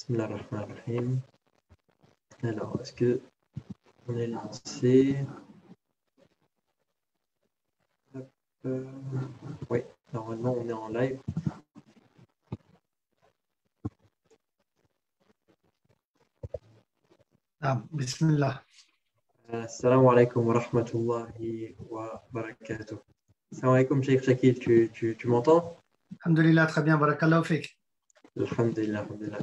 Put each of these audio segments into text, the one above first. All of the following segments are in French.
Bismillah ar-Rahman ar-Rahim. Alors, est-ce que on est lancé? Hop, oui, normalement on est en live. Bismillah. Assalamu alaikum wa rahmatullahi wa barakatuh. Assalamu alaikum, Cheikh Shakil, tu m'entends? Alhamdulillah, très bien, barakallahu fik. Alhamdulillah, alhamdulillah.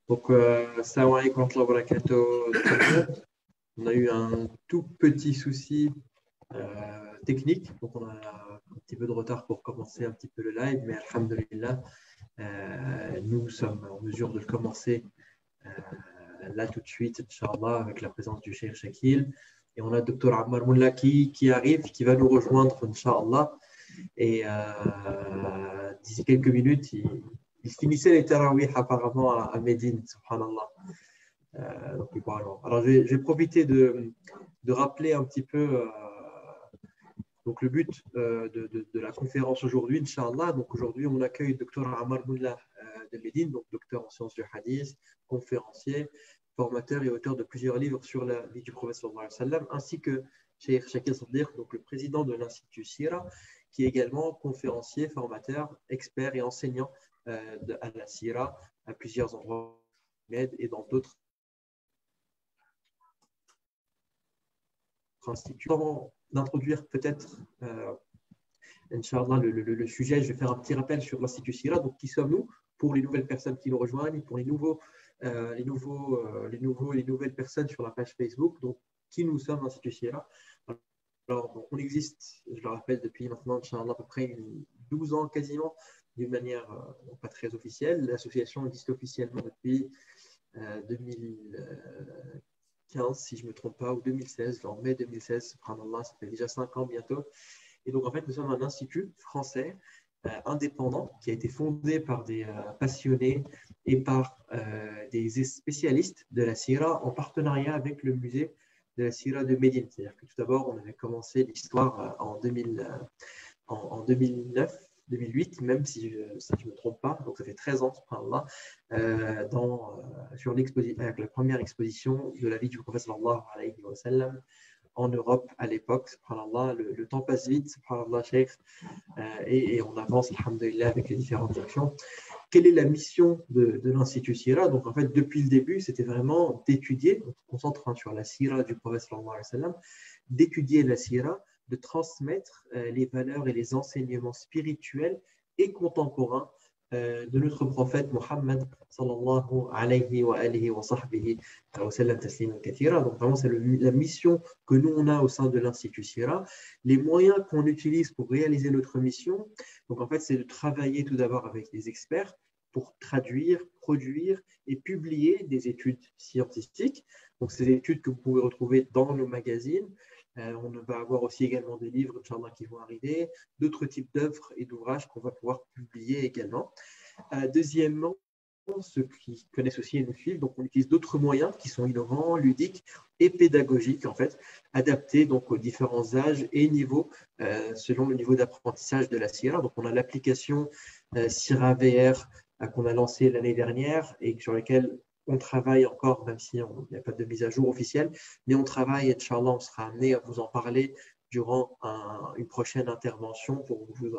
Donc, assalamu alaikum wa rahmatullahi wa barakatuh. On a eu un tout petit souci technique, donc on a un petit peu de retard pour commencer un petit peu le live, mais alhamdulillah, nous sommes en mesure de le commencer là tout de suite, Inch'Allah, avec la présence du Cheikh Shakil. Et on a Dr Ammar Moula qui arrive, qui va nous rejoindre, Inch'Allah. Et d'ici quelques minutes, il finissait les tarawih apparemment à Médine, subhanallah. Donc, voilà. Alors, je vais profiter de rappeler un petit peu donc le but de la conférence aujourd'hui, Inch'Allah. Donc aujourd'hui, on accueille le Dr Ammar Moula de Médine, donc docteur en sciences du hadith, conférencier, formateur et auteur de plusieurs livres sur la vie du prophète sallallahu alayhi wa sallam, ainsi que Cheikh Shakil Saddiq, donc le président de l'Institut Sira, qui est également conférencier, formateur, expert et enseignant à la Sira à plusieurs endroits et dans d'autres instituts. Avant d'introduire peut-être Inch'Allah, le sujet, je vais faire un petit rappel sur l'Institut Sira. Donc, qui sommes-nous pour les nouvelles personnes qui nous rejoignent, pour les nouvelles personnes sur la page Facebook. Donc, qui nous sommes, l'Institut Sira? Alors, donc, on existe, je le rappelle, depuis maintenant, Inch'Allah, à peu près 12 ans quasiment, d'une manière pas très officielle. L'association existe officiellement depuis 2015, si je ne me trompe pas, ou 2016, en mai 2016, subhanallah, ça fait déjà 5 ans bientôt. Et donc, en fait, nous sommes un institut français indépendant qui a été fondé par des passionnés et par des spécialistes de la Sira en partenariat avec le musée de la Sira de Médine. C'est-à-dire que tout d'abord, on avait commencé l'histoire en 2009, 2008, même si je ne me trompe pas, donc ça fait 13 ans, subhanallah, avec la première exposition de la vie du prophète sallallahu alayhi wa sallam en Europe à l'époque, subhanallah, le temps passe vite, subhanallah, Cheikh, et on avance, alhamdulillah, avec les différentes actions. Quelle est la mission de l'Institut Sira? Donc, en fait, depuis le début, c'était vraiment d'étudier, on se concentre sur la Sira du prophète sallallahu alayhi wa sallam, d'étudier la Sira, de transmettre les valeurs et les enseignements spirituels et contemporains de notre prophète Mohammed sallallahu alayhi wa alihi wa sahbihi wa sallam tasliman kathira. Donc vraiment, c'est la mission que nous on a au sein de l'Institut Sira. Les moyens qu'on utilise pour réaliser notre mission, donc en fait, c'est de travailler tout d'abord avec des experts pour traduire, produire et publier des études scientifiques. Donc ces études que vous pouvez retrouver dans nos magazines. On va avoir aussi également des livres, Inch'Allah, qui vont arriver, d'autres types d'œuvres et d'ouvrages qu'on va pouvoir publier également. Deuxièmement, ceux qui connaissent aussi et nous suivent, donc on utilise d'autres moyens qui sont innovants, ludiques et pédagogiques, en fait, adaptés donc aux différents âges et niveaux selon le niveau d'apprentissage de la Sira. Donc on a l'application Sira VR qu'on a lancée l'année dernière et sur laquelle on travaille encore, même s'il n'y a pas de mise à jour officielle, mais on travaille, Inch'Allah, on sera amené à vous en parler durant une prochaine intervention pour vous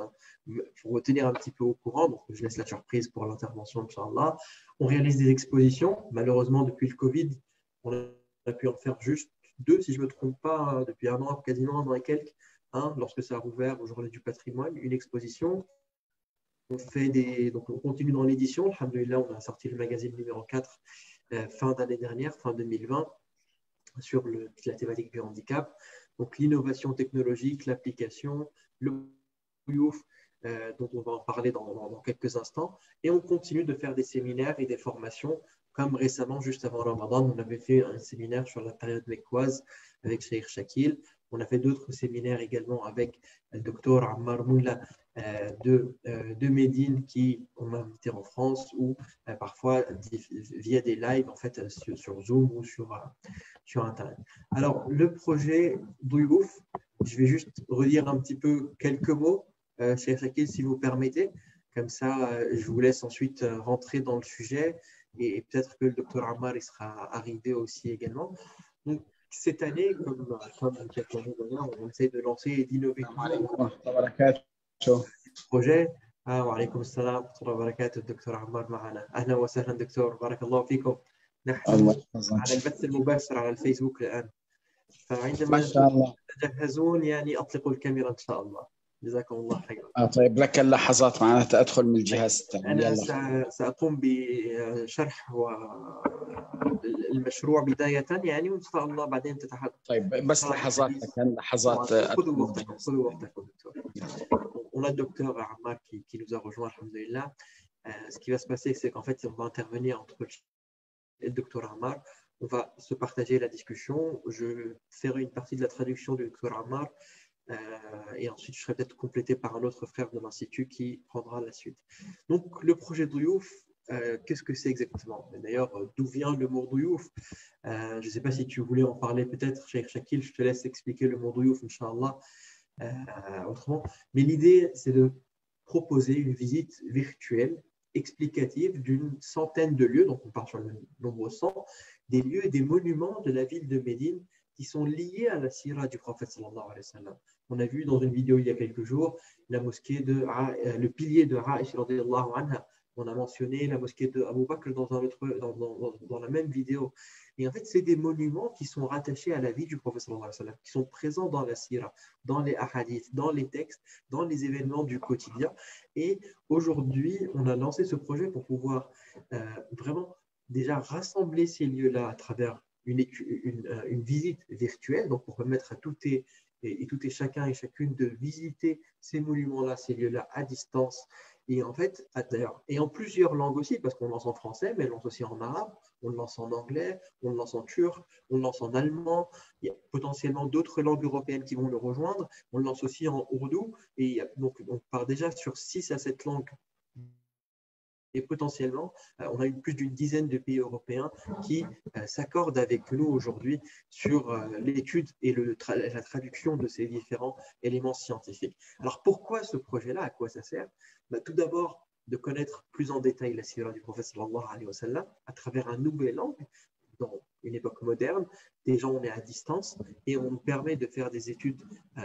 tenir un petit peu au courant. Donc, je laisse la surprise pour l'intervention, Inch'Allah. On réalise des expositions. Malheureusement, depuis le Covid, on a pu en faire juste 2, si je ne me trompe pas, depuis un an, quasiment un an et quelques. Lorsque ça a rouvert au Journée du patrimoine, une exposition. Donc on continue dans l'édition. Alhamdulillah, on a sorti le magazine numéro 4 fin d'année dernière, fin 2020, sur la thématique du handicap. Donc l'innovation technologique, l'application, le Youth, dont on va en parler dans quelques instants. Et on continue de faire des séminaires et des formations, comme récemment, juste avant Ramadan, on avait fait un séminaire sur la période mecquoise avec Cheikh Shakil. On a fait d'autres séminaires également avec le docteur Ammar Moula de Médine qui on a invité en France ou parfois via des lives en fait sur Zoom ou sur Internet. Alors le projet Douyouf, je vais juste redire un petit peu quelques mots, Cheikh Shakil, si vous permettez. Comme ça, je vous laisse ensuite rentrer dans le sujet et peut-être que le docteur Ammar il sera arrivé aussi également. Donc, cette année, comme chaque année d'ailleurs, on essaie de lancer et d'innover toujours projet. وعليكم السلام ورحمة الله وبركاته الدكتور عمار معنا. أهلا وسهلا دكتور، بارك الله فيكم. نحن على البث المباشر على الفيسبوك الآن، فعندما تتجهزون يعني أطلقوا الكاميرا إن شاء الله. جزاكم الله خيرا. طيب لك اللحظات معناتها أدخل من الجهاز الثاني. أنا سأقوم بشرح المشروع بداية يعني، وإن شاء الله بعدين تتحدث. طيب بس لحظات لحظات. خذوا وقتكم دكتور. On a le docteur Ammar qui nous a rejoint, alhamdoulilah. Ce qui va se passer, c'est qu'en fait, on va intervenir entre le docteur Ammar. On va se partager la discussion. Je ferai une partie de la traduction du docteur Ammar. Et ensuite, je serai peut-être complété par un autre frère de l'Institut qui prendra la suite. Donc, le projet Douyouf, qu'est-ce que c'est exactement? D'ailleurs, d'où vient le mot Douyouf? Je ne sais pas si tu voulais en parler peut-être, Cheikh Shakil, je te laisse expliquer le mot Douyouf, Inch'Allah, autrement. Mais l'idée, c'est de proposer une visite virtuelle explicative d'une centaine de lieux, donc on part sur le nombre 100, des lieux et des monuments de la ville de Médine qui sont liés à la sira du prophète sallallahu alayhi wa sallam. On a vu dans une vidéo il y a quelques jours la mosquée le pilier de Aïcha radiyallahu anha. On a mentionné la mosquée de Abu Bakr dans la même vidéo. Et en fait, c'est des monuments qui sont rattachés à la vie du prophète sallallahu alayhi wa sallam, qui sont présents dans la sira, dans les hadiths, dans les textes, dans les événements du quotidien. Et aujourd'hui, on a lancé ce projet pour pouvoir vraiment déjà rassembler ces lieux-là à travers une visite virtuelle, donc pour permettre à tout et chacun et chacune de visiter ces monuments-là, ces lieux-là à distance. Et en fait, d'ailleurs, et en plusieurs langues aussi, parce qu'on lance en français, mais on lance aussi en arabe, on le lance en anglais, on le lance en turc, on le lance en allemand. Il y a potentiellement d'autres langues européennes qui vont le rejoindre. On le lance aussi en ourdou. Et donc, on part déjà sur 6 à 7 langues. Et potentiellement, on a plus d'une dizaine de pays européens qui s'accordent avec nous aujourd'hui sur l'étude et la traduction de ces différents éléments scientifiques. Alors, pourquoi ce projet-là? À quoi ça sert? Tout d'abord, de connaître plus en détail la sira du prophète sallallahu alayhi wa sallam à travers un nouvel angle. Dans une époque moderne, déjà on est à distance et on nous permet de faire des études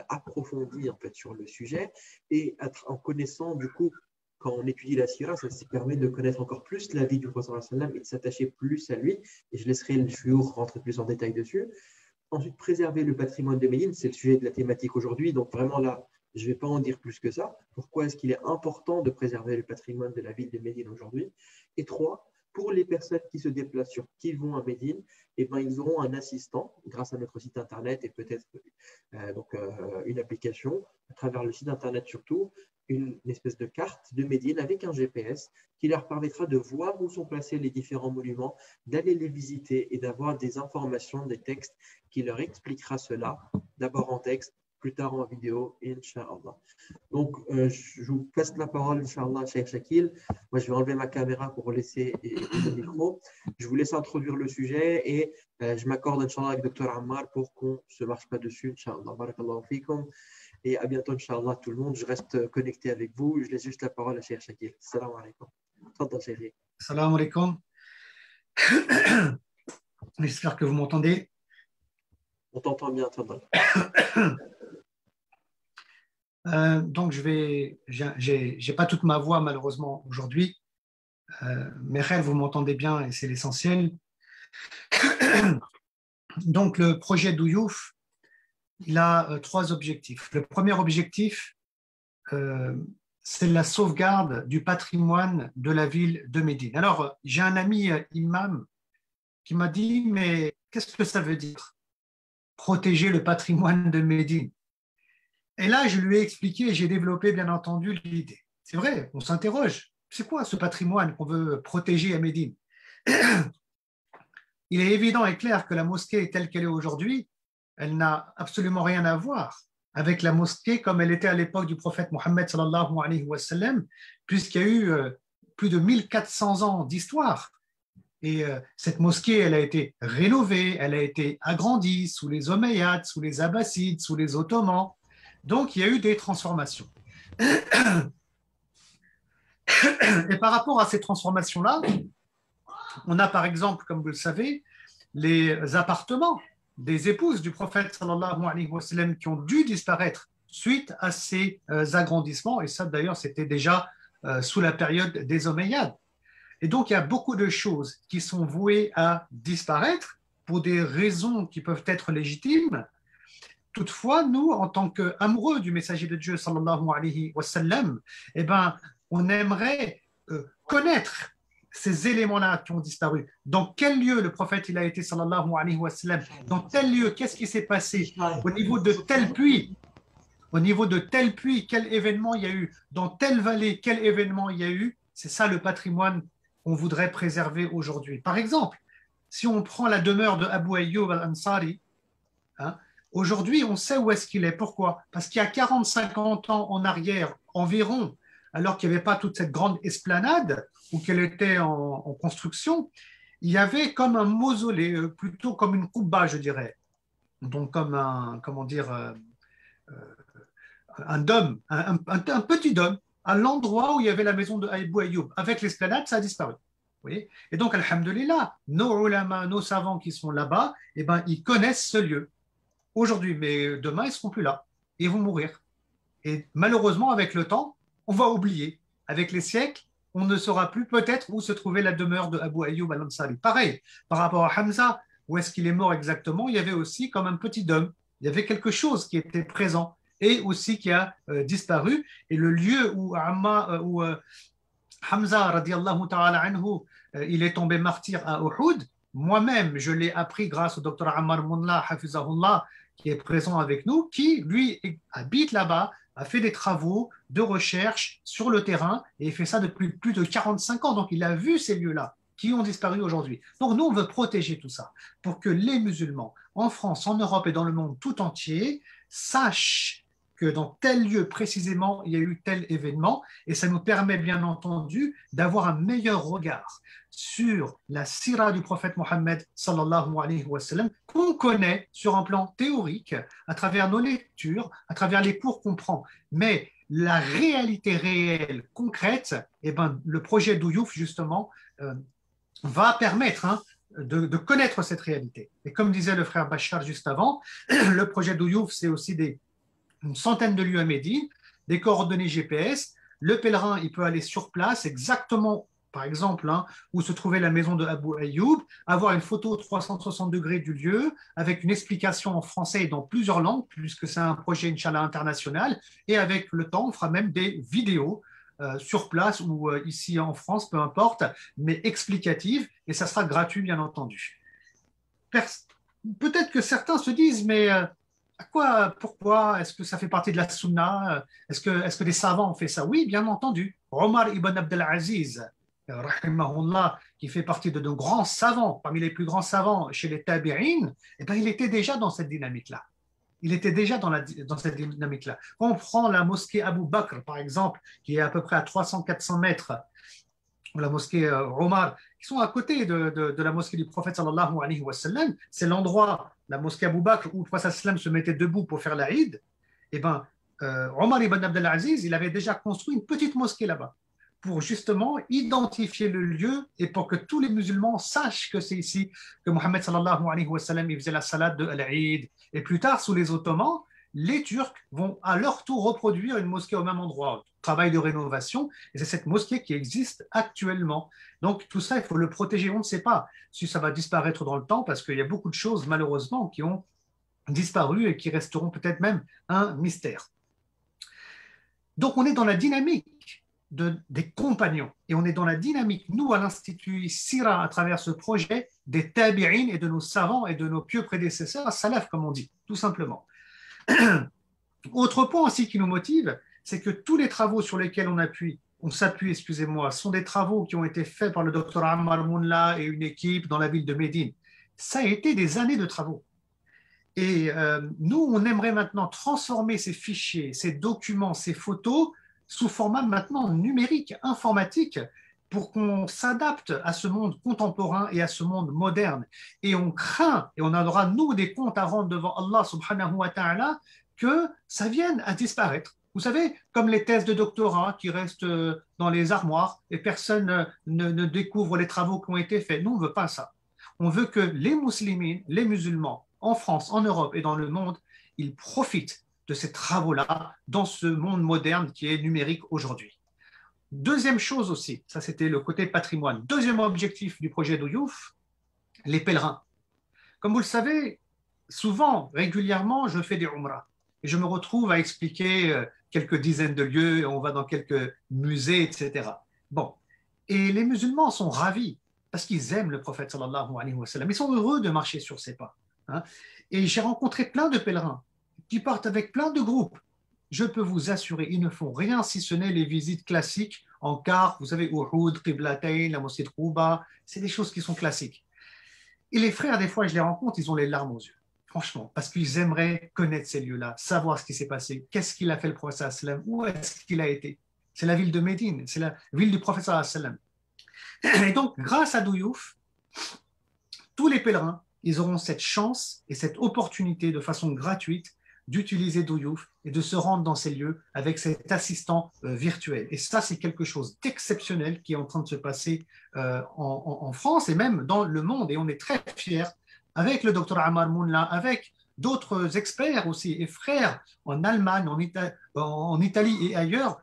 approfondies en fait, sur le sujet et en connaissant du coup, quand on étudie la sira, ça permet de connaître encore plus la vie du prophète sallallahu alayhi wa sallam et de s'attacher plus à lui. Et je laisserai le chouyour rentrer plus en détail dessus. Ensuite, préserver le patrimoine de Médine, c'est le sujet de la thématique aujourd'hui. Donc vraiment là, je ne vais pas en dire plus que ça. Pourquoi est-ce qu'il est important de préserver le patrimoine de la ville de Médine aujourd'hui? Et 3, pour les personnes qui se déplacent, qui vont à Médine, eh ben, ils auront un assistant grâce à notre site internet et peut-être une application à travers le site internet surtout, une espèce de carte de Médine avec un GPS qui leur permettra de voir où sont placés les différents monuments, d'aller les visiter et d'avoir des informations, des textes qui leur expliquera cela, d'abord en texte, plus tard en vidéo, Inch'Allah. Donc, je vous passe la parole, Inch'Allah, Cheikh Shakil. Moi, je vais enlever ma caméra pour laisser le micro. Je vous laisse introduire le sujet et je m'accorde, Inch'Allah, avec Dr Ammar pour qu'on ne se marche pas dessus, Inch'Allah. Barakallahu fikum. Et à bientôt, Inch'Allah, tout le monde. Je reste connecté avec vous. Je laisse juste la parole à Cheikh Shakil. Salam alaikum. Tfadal, Cheikh. Salam alaikum. J'espère que vous m'entendez. On t'entend bien, Tfadal. Donc, j'ai pas toute ma voix malheureusement aujourd'hui, mais vous m'entendez bien et c'est l'essentiel. Donc, le projet Douyouf, il a 3 objectifs. Le premier objectif, c'est la sauvegarde du patrimoine de la ville de Médine. Alors, j'ai un ami imam qui m'a dit, mais qu'est-ce que ça veut dire, protéger le patrimoine de Médine? Et là, je lui ai expliqué et j'ai développé, bien entendu, l'idée. C'est vrai, on s'interroge. C'est quoi ce patrimoine qu'on veut protéger à Médine? Il est évident et clair que la mosquée telle qu'elle est aujourd'hui, elle n'a absolument rien à voir avec la mosquée comme elle était à l'époque du prophète Mohammed sallallahu alayhi wa sallam, puisqu'il y a eu plus de 1400 ans d'histoire. Et cette mosquée, elle a été rénovée, elle a été agrandie sous les Omeyyades, sous les Abbassides, sous les Ottomans. Donc, il y a eu des transformations. Et par rapport à ces transformations-là, On a par exemple, comme vous le savez, les appartements des épouses du prophète sallallahu alayhi wa sallam qui ont dû disparaître suite à ces agrandissements. Et ça, d'ailleurs, c'était déjà sous la période des Omeyyades. Et donc, il y a beaucoup de choses qui sont vouées à disparaître pour des raisons qui peuvent être légitimes. Toutefois, nous, en tant qu'amoureux du messager de Dieu, sallallahu alayhi wa sallam, eh ben, on aimerait connaître ces éléments-là qui ont disparu. Dans quel lieu le prophète il a été, sallallahu alayhi wa sallam? Dans tel lieu, qu'est-ce qui s'est passé? Au niveau de tel puits, quel événement il y a eu? Dans telle vallée, quel événement il y a eu? C'est ça le patrimoine qu'on voudrait préserver aujourd'hui. Par exemple, si on prend la demeure de Abu Ayyub al-Ansari, hein, aujourd'hui, on sait où est-ce qu'il est. Pourquoi? Parce qu'il y a 40-50 ans en arrière, environ, alors qu'il n'y avait pas toute cette grande esplanade ou qu'elle était en construction, il y avait comme un mausolée, plutôt comme une koubba, je dirais. Donc comme un, comment dire, un dôme, un petit dôme, à l'endroit où il y avait la maison de Abu Ayyub. Avec l'esplanade, ça a disparu. Vous voyez? Et donc, alhamdulillah, nos ulama, nos savants qui sont là-bas, eh ben, ils connaissent ce lieu aujourd'hui, mais demain, ils ne seront plus là. Ils vont mourir. Et malheureusement, avec le temps, on va oublier. Avec les siècles, on ne saura plus peut-être où se trouvait la demeure de Abu Ayyub al-Ansari. Pareil, par rapport à Hamza, où est-ce qu'il est mort exactement, il y avait aussi comme un petit dôme. Il y avait quelque chose qui était présent et aussi qui a disparu. Et le lieu où Hamza, radiallahu ta'ala anhu, il est tombé martyr à Uhud, moi-même, je l'ai appris grâce au docteur Ammar Mounla, hafizahullah, qui est présent avec nous, qui, lui, habite là-bas, a fait des travaux de recherche sur le terrain et il fait ça depuis plus de 45 ans. Donc, il a vu ces lieux-là qui ont disparu aujourd'hui. Donc, nous, on veut protéger tout ça pour que les musulmans, en France, en Europe et dans le monde tout entier, sachent que dans tel lieu précisément, il y a eu tel événement et ça nous permet bien entendu d'avoir un meilleur regard sur la sira du prophète Mohammed sallallahu alayhi wa sallam qu'on connaît sur un plan théorique à travers nos lectures, à travers les cours qu'on prend. Mais la réalité réelle, concrète, eh ben, le projet Douyouf justement va permettre de connaître cette réalité. Et comme disait le frère Bachar juste avant, le projet Douyouf, c'est aussi une centaine de lieux à Médine, des coordonnées GPS. Le pèlerin, il peut aller sur place exactement, par exemple, où se trouvait la maison de Abu Ayyub, avoir une photo 360 degrés du lieu, avec une explication en français et dans plusieurs langues, puisque c'est un projet, Inch'Allah, international. Et avec le temps, on fera même des vidéos sur place ou ici en France, peu importe, mais explicatives, et ça sera gratuit, bien entendu. Peut-être que certains se disent, mais pourquoi? Est-ce que ça fait partie de la sunna? Est-ce que des savants ont fait ça? Oui, bien entendu. Omar ibn Abdelaziz, rahimahullah, qui fait partie de nos grands savants, parmi les plus grands savants chez les tabi'in, eh ben, il était déjà dans cette dynamique-là. Il était déjà dans cette dynamique-là. Quand on prend la mosquée Abu Bakr, par exemple, qui est à peu près à 300-400 mètres, ou la mosquée Omar, qui sont à côté de la mosquée du prophète sallallahu alayhi wa sallam, c'est l'endroit, la mosquée Abu Bakr, où le prophète sallam se mettait debout pour faire l'Aïd. Eh bien, Omar ibn Abdelaziz, il avait déjà construit une petite mosquée là-bas pour justement identifier le lieu et pour que tous les musulmans sachent que c'est ici que Mohammed sallallahu alayhi wa sallam il faisait la salade de l'Aïd. Et plus tard, sous les Ottomans, les Turcs vont à leur tour reproduire une mosquée au même endroit, travail de rénovation, et c'est cette mosquée qui existe actuellement. Donc tout ça, il faut le protéger. On ne sait pas si ça va disparaître dans le temps, parce qu'il y a beaucoup de choses, malheureusement, qui ont disparu et qui resteront peut-être même un mystère. Donc on est dans la dynamique des compagnons, et on est dans la dynamique, nous, à l'Institut Sira, à travers ce projet, des tabi'in et de nos savants et de nos pieux prédécesseurs, salaf, comme on dit, tout simplement. Autre point aussi qui nous motive, c'est que tous les travaux sur lesquels on s'appuie, sont des travaux qui ont été faits par le docteur Ammar Mounla et une équipe dans la ville de Médine. Ça a été des années de travaux. Et nous, on aimerait maintenant transformer ces fichiers, ces documents, ces photos sous format maintenant numérique, informatique, pour qu'on s'adapte à ce monde contemporain et à ce monde moderne. Et on craint, et on aura, nous, des comptes à rendre devant Allah subhanahu wa ta'ala, que ça vienne à disparaître. Vous savez, comme les thèses de doctorat qui restent dans les armoires et personne ne découvre les travaux qui ont été faits. Nous, on ne veut pas ça. On veut que les musulmans, les musulmans, en France, en Europe et dans le monde, ils profitent de ces travaux-là dans ce monde moderne qui est numérique aujourd'hui. Deuxième chose aussi, ça c'était le côté patrimoine. Deuxième objectif du projet d'Ouyouf, les pèlerins. Comme vous le savez, souvent, régulièrement, je fais des umrahs et je me retrouve à expliquer quelques dizaines de lieux, et on va dans quelques musées, etc. Bon, et les musulmans sont ravis parce qu'ils aiment le prophète sallallahu alayhi wa sallam. Ils sont heureux de marcher sur ses pas. Hein. Et j'ai rencontré plein de pèlerins qui partent avec plein de groupes. Je peux vous assurer, ils ne font rien si ce n'est les visites classiques en car, vous savez, Uhud, Qiblatayn, la mosquée de Quba, c'est des choses qui sont classiques. Et les frères, des fois, je les rencontre, ils ont les larmes aux yeux, franchement, parce qu'ils aimeraient connaître ces lieux-là, savoir ce qui s'est passé, qu'est-ce qu'il a fait le prophète sallam, où est-ce qu'il a été. C'est la ville de Médine, c'est la ville du prophète sallam. Et donc, grâce à Douyouf, tous les pèlerins, ils auront cette chance et cette opportunité de façon gratuite d'utiliser Douyouf et de se rendre dans ces lieux avec cet assistant virtuel. Et ça, c'est quelque chose d'exceptionnel qui est en train de se passer en France et même dans le monde. Et on est très fiers, avec le docteur Ammar Mounla, avec d'autres experts aussi et frères en Allemagne, en Italie et ailleurs,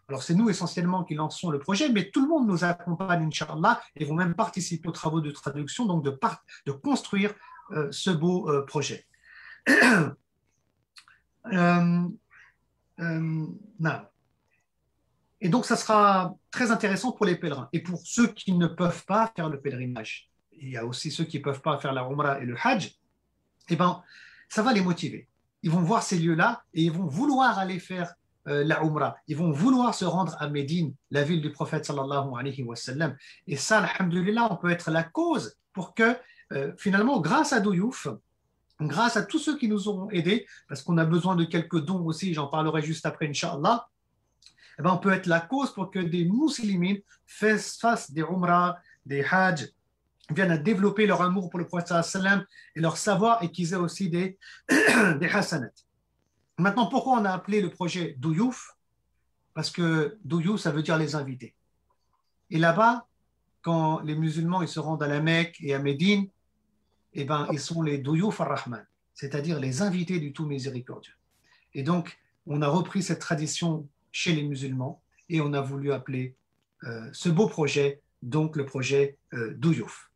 alors c'est nous essentiellement qui lançons le projet, mais tout le monde nous accompagne, Inch'Allah, et vont même participer aux travaux de traduction, donc de construire ce beau projet. Et donc, ça sera très intéressant pour les pèlerins. Et pour ceux qui ne peuvent pas faire le pèlerinage, il y a aussi ceux qui ne peuvent pas faire la Umrah et le Hajj, eh ben, ça va les motiver. Ils vont voir ces lieux-là et ils vont vouloir aller faire la Umrah. Ils vont vouloir se rendre à Médine, la ville du prophète sallallahu alayhi wa sallam. Et ça, alhamdoulilah, on peut être la cause pour que, finalement, grâce à Douyouf, grâce à tous ceux qui nous auront aidés, parce qu'on a besoin de quelques dons aussi, j'en parlerai juste après, Inch'Allah, eh ben, on peut être la cause pour que des musulmans fassent des umrah, des hajj, viennent à développer leur amour pour le prophète sallam et leur savoir et qu'ils aient aussi des hasanat. Maintenant, pourquoi on a appelé le projet Douyouf? Parce que Douyouf, ça veut dire les invités. Et là-bas, quand les musulmans ils se rendent à la Mecque et à Médine, eh ben, ils sont les Douyouf ar-Rahman, c'est-à-dire les invités du tout miséricordieux. Et donc, on a repris cette tradition chez les musulmans et on a voulu appeler ce beau projet, donc le projet Douyouf.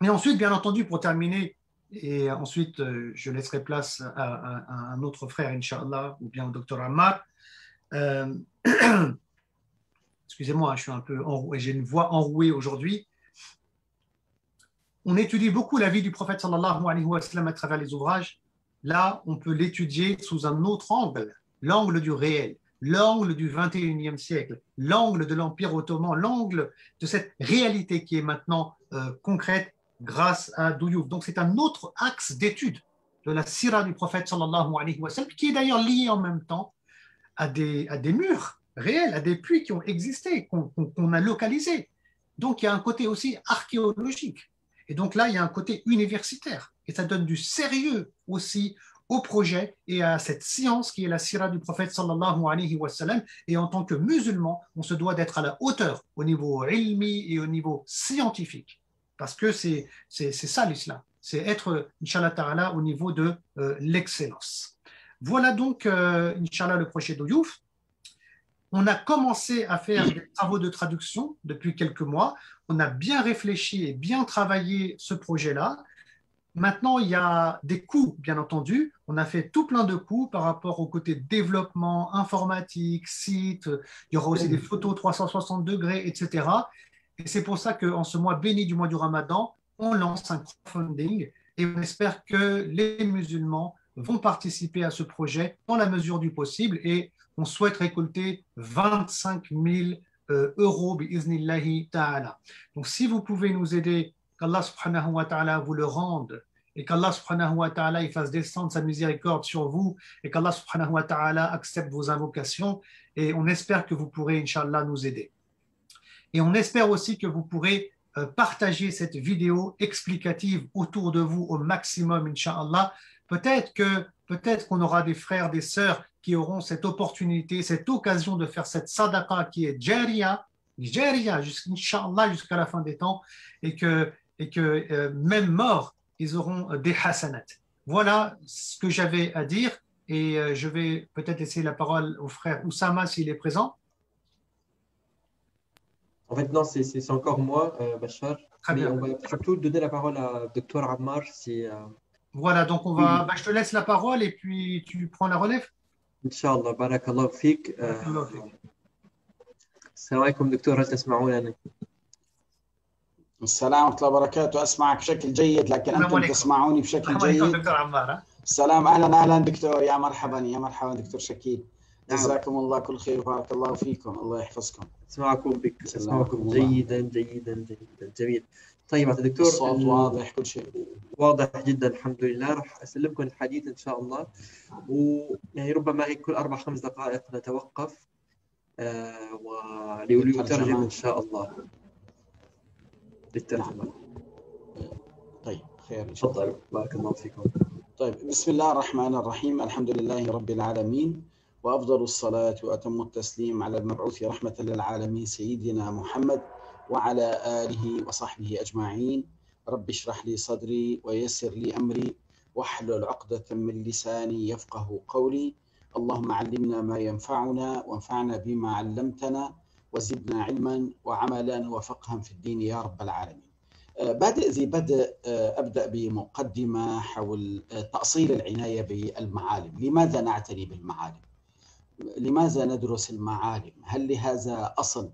Et ensuite, bien entendu, pour terminer, et ensuite je laisserai place à un autre frère, Inch'Allah, ou bien au docteur Ammar. Excusez-moi, je suis un peu enroué, j'ai une voix enrouée aujourd'hui. On étudie beaucoup la vie du prophète sallallahu alayhi wa sallam à travers les ouvrages. Là, on peut l'étudier sous un autre angle, l'angle du réel, l'angle du 21e siècle, l'angle de l'Empire ottoman, l'angle de cette réalité qui est maintenant concrète grâce à Douyouf. Donc, c'est un autre axe d'étude de la sira du prophète sallallahu alayhi wa sallam, qui est d'ailleurs lié en même temps à des murs réels, à des puits qui ont existé, qu'on a localisés. Donc, il y a un côté aussi archéologique. Et donc là, il y a un côté universitaire. Et ça donne du sérieux aussi au projet et à cette science qui est la sira du prophète sallallahu alayhi wa sallam. Et en tant que musulman, on se doit d'être à la hauteur au niveau ilmi et au niveau scientifique. Parce que c'est ça l'islam. C'est être, Inch'Allah ta'ala, au niveau de l'excellence. Voilà donc, Inch'Allah, le projet Douyouf. On a commencé à faire des travaux de traduction depuis quelques mois. On a bien réfléchi et bien travaillé ce projet-là. Maintenant, il y a des coûts, bien entendu. On a fait tout plein de coûts par rapport au côté développement informatique, site. Il y aura aussi des photos 360 degrés, etc. Et c'est pour ça qu'en ce mois béni du mois du Ramadan, on lance un crowdfunding et on espère que les musulmans vont participer à ce projet dans la mesure du possible et on souhaite récolter 25 000 euros bi'iznillahi ta'ala. Donc si vous pouvez nous aider, qu'Allah subhanahu wa ta'ala vous le rende et qu'Allah subhanahu wa ta'ala il fasse descendre sa miséricorde sur vous et qu'Allah subhanahu wa ta'ala accepte vos invocations et on espère que vous pourrez Inch'Allah nous aider. Et on espère aussi que vous pourrez partager cette vidéo explicative autour de vous au maximum, Inch'Allah. Peut-être qu'on aura des frères, des sœurs qui auront cette opportunité, cette occasion de faire cette sadaqa qui est jariya, Inch'Allah, jusqu'à la fin des temps, et que même morts, ils auront des hasanat. Voilà ce que j'avais à dire, et je vais peut-être laisser la parole au frère Oussama s'il est présent. En fait, non, c'est encore moi, Bachar. Très Mais bien. on va surtout donner la parole à Dr Ammar. Voilà, donc je te laisse la parole et puis tu prends la relève. Inch'Allah, barakallahu fik. Barakallahu fik. السلام عليكم دكتور، هل تسمعونني؟ السلام ورحمة الله وبركاته. أسمعك بشكل جيد، لكن السلام أنتم عليكم. تسمعوني بشكل السلام عليكم جيد. دكتور عمار. السلام، أهلا دكتور، يا مرحبا يا مرحبا دكتور شكيل. نعم. جزاكم الله كل خير وبارك الله فيكم، الله يحفظكم. أسمعكم بك، سلام أسمعكم الله. جيدا جيدا جيدا. جميل. طيب يا دكتور، الصوت واضح، كل شيء واضح جدا الحمد لله. راح أسلمكم الحديث إن شاء الله، ويعني ربما كل 4-5 دقائق نتوقف وليترجم إن شاء الله للترجمة. نعم. طيب خير إن شاء الله. تفضل، بارك الله فيكم. طيب، بسم الله الرحمن الرحيم، الحمد لله رب العالمين، وأفضل الصلاة وأتم التسليم على المبعوث رحمة للعالمين سيدنا محمد وعلى آله وصحبه أجمعين. رب اشرح لي صدري ويسر لي أمري واحلل عقدة من لساني يفقه قولي. اللهم علمنا ما ينفعنا وانفعنا بما علمتنا وزدنا علما وعملا وفقها في الدين يا رب العالمين. أبدأ بمقدمة حول تأصيل العناية بالمعالم. لماذا نعتني بالمعالم؟ لماذا ندرس المعالم؟ هل لهذا أصل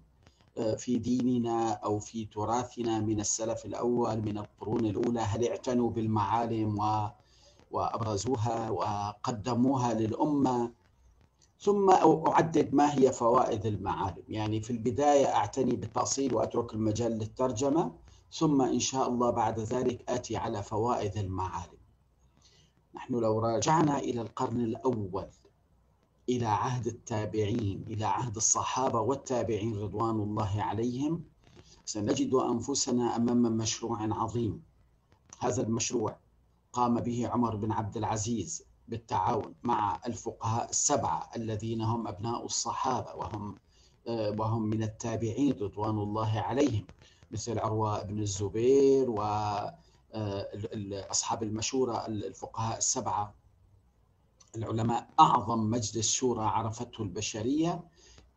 في ديننا أو في تراثنا من السلف الأول من القرون الأولى؟ هل اعتنوا بالمعالم وأبرزوها وقدموها للأمة؟ ثم أعدد ما هي فوائد المعالم. يعني في البداية أعتني بالتأصيل وأترك المجال للترجمة، ثم إن شاء الله بعد ذلك آتي على فوائد المعالم. نحن لو راجعنا إلى القرن الأول، إلى عهد التابعين، إلى عهد الصحابة والتابعين رضوان الله عليهم، سنجد أنفسنا أمام مشروع عظيم. هذا المشروع قام به عمر بن عبد العزيز بالتعاون مع الفقهاء السبعة الذين هم أبناء الصحابة وهم من التابعين رضوان الله عليهم، مثل عروة بن الزبير وأصحاب المشورة الفقهاء السبعة العلماء. أعظم مجلس شورى عرفته البشرية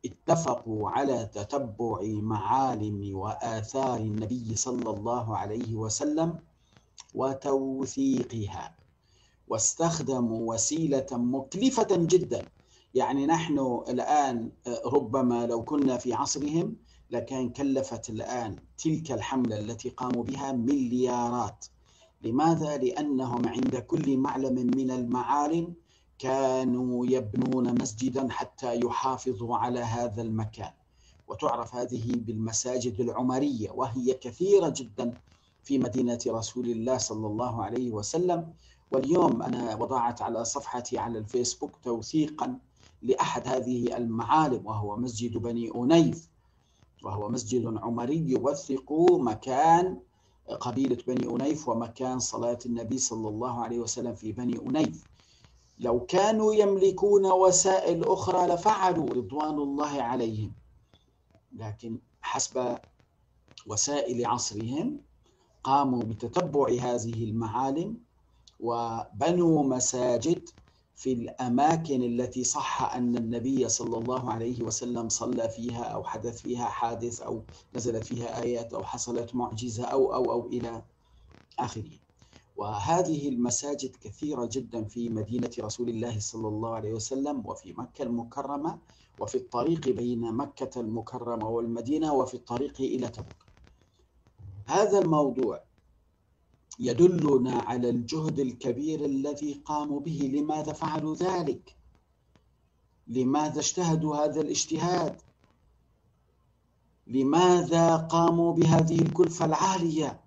اتفقوا على تتبع معالم وآثار النبي صلى الله عليه وسلم وتوثيقها، واستخدموا وسيلة مكلفة جدا. يعني نحن الآن ربما لو كنا في عصرهم لكان كلفت الآن تلك الحملة التي قاموا بها مليارات. لماذا؟ لأنهم عند كل معلم من المعالم كانوا يبنون مسجدا حتى يحافظوا على هذا المكان. وتعرف هذه بالمساجد العمرية، وهي كثيرة جدا في مدينة رسول الله صلى الله عليه وسلم. واليوم أنا وضعت على صفحتي على الفيسبوك توثيقا لأحد هذه المعالم، وهو مسجد بني أنيف، وهو مسجد عمري يوثق مكان قبيلة بني أنيف ومكان صلاة النبي صلى الله عليه وسلم في بني أنيف. لو كانوا يملكون وسائل أخرى لفعلوا رضوان الله عليهم، لكن حسب وسائل عصرهم قاموا بتتبع هذه المعالم وبنوا مساجد في الأماكن التي صح أن النبي صلى الله عليه وسلم صلى فيها أو حدث فيها حادث أو نزلت فيها آيات أو حصلت معجزة أو إلى آخره. وهذه المساجد كثيرة جدا في مدينة رسول الله صلى الله عليه وسلم وفي مكة المكرمة وفي الطريق بين مكة المكرمة والمدينة وفي الطريق إلى تبوك. هذا الموضوع يدلنا على الجهد الكبير الذي قاموا به. لماذا فعلوا ذلك؟ لماذا اجتهدوا هذا الاجتهاد؟ لماذا قاموا بهذه الكلفة العالية؟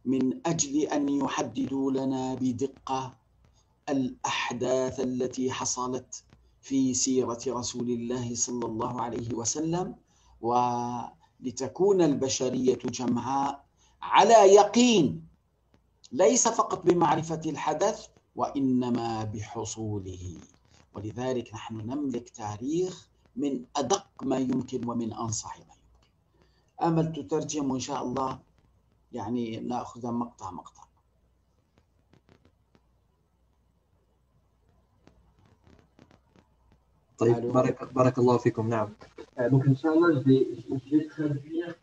من أجل أن يحددوا لنا بدقة الأحداث التي حصلت في سيرة رسول الله صلى الله عليه وسلم، ولتكون البشرية جمعاء على يقين، ليس فقط بمعرفة الحدث وإنما بحصوله. ولذلك نحن نملك تاريخ من أدق ما يمكن ومن أنصح ما يمكن. آمل تترجم وإن شاء الله يعني نأخذ مقطع مقطع. طيب بارك الله fikum, naam. Donc, Inch'Allah, je vais traduire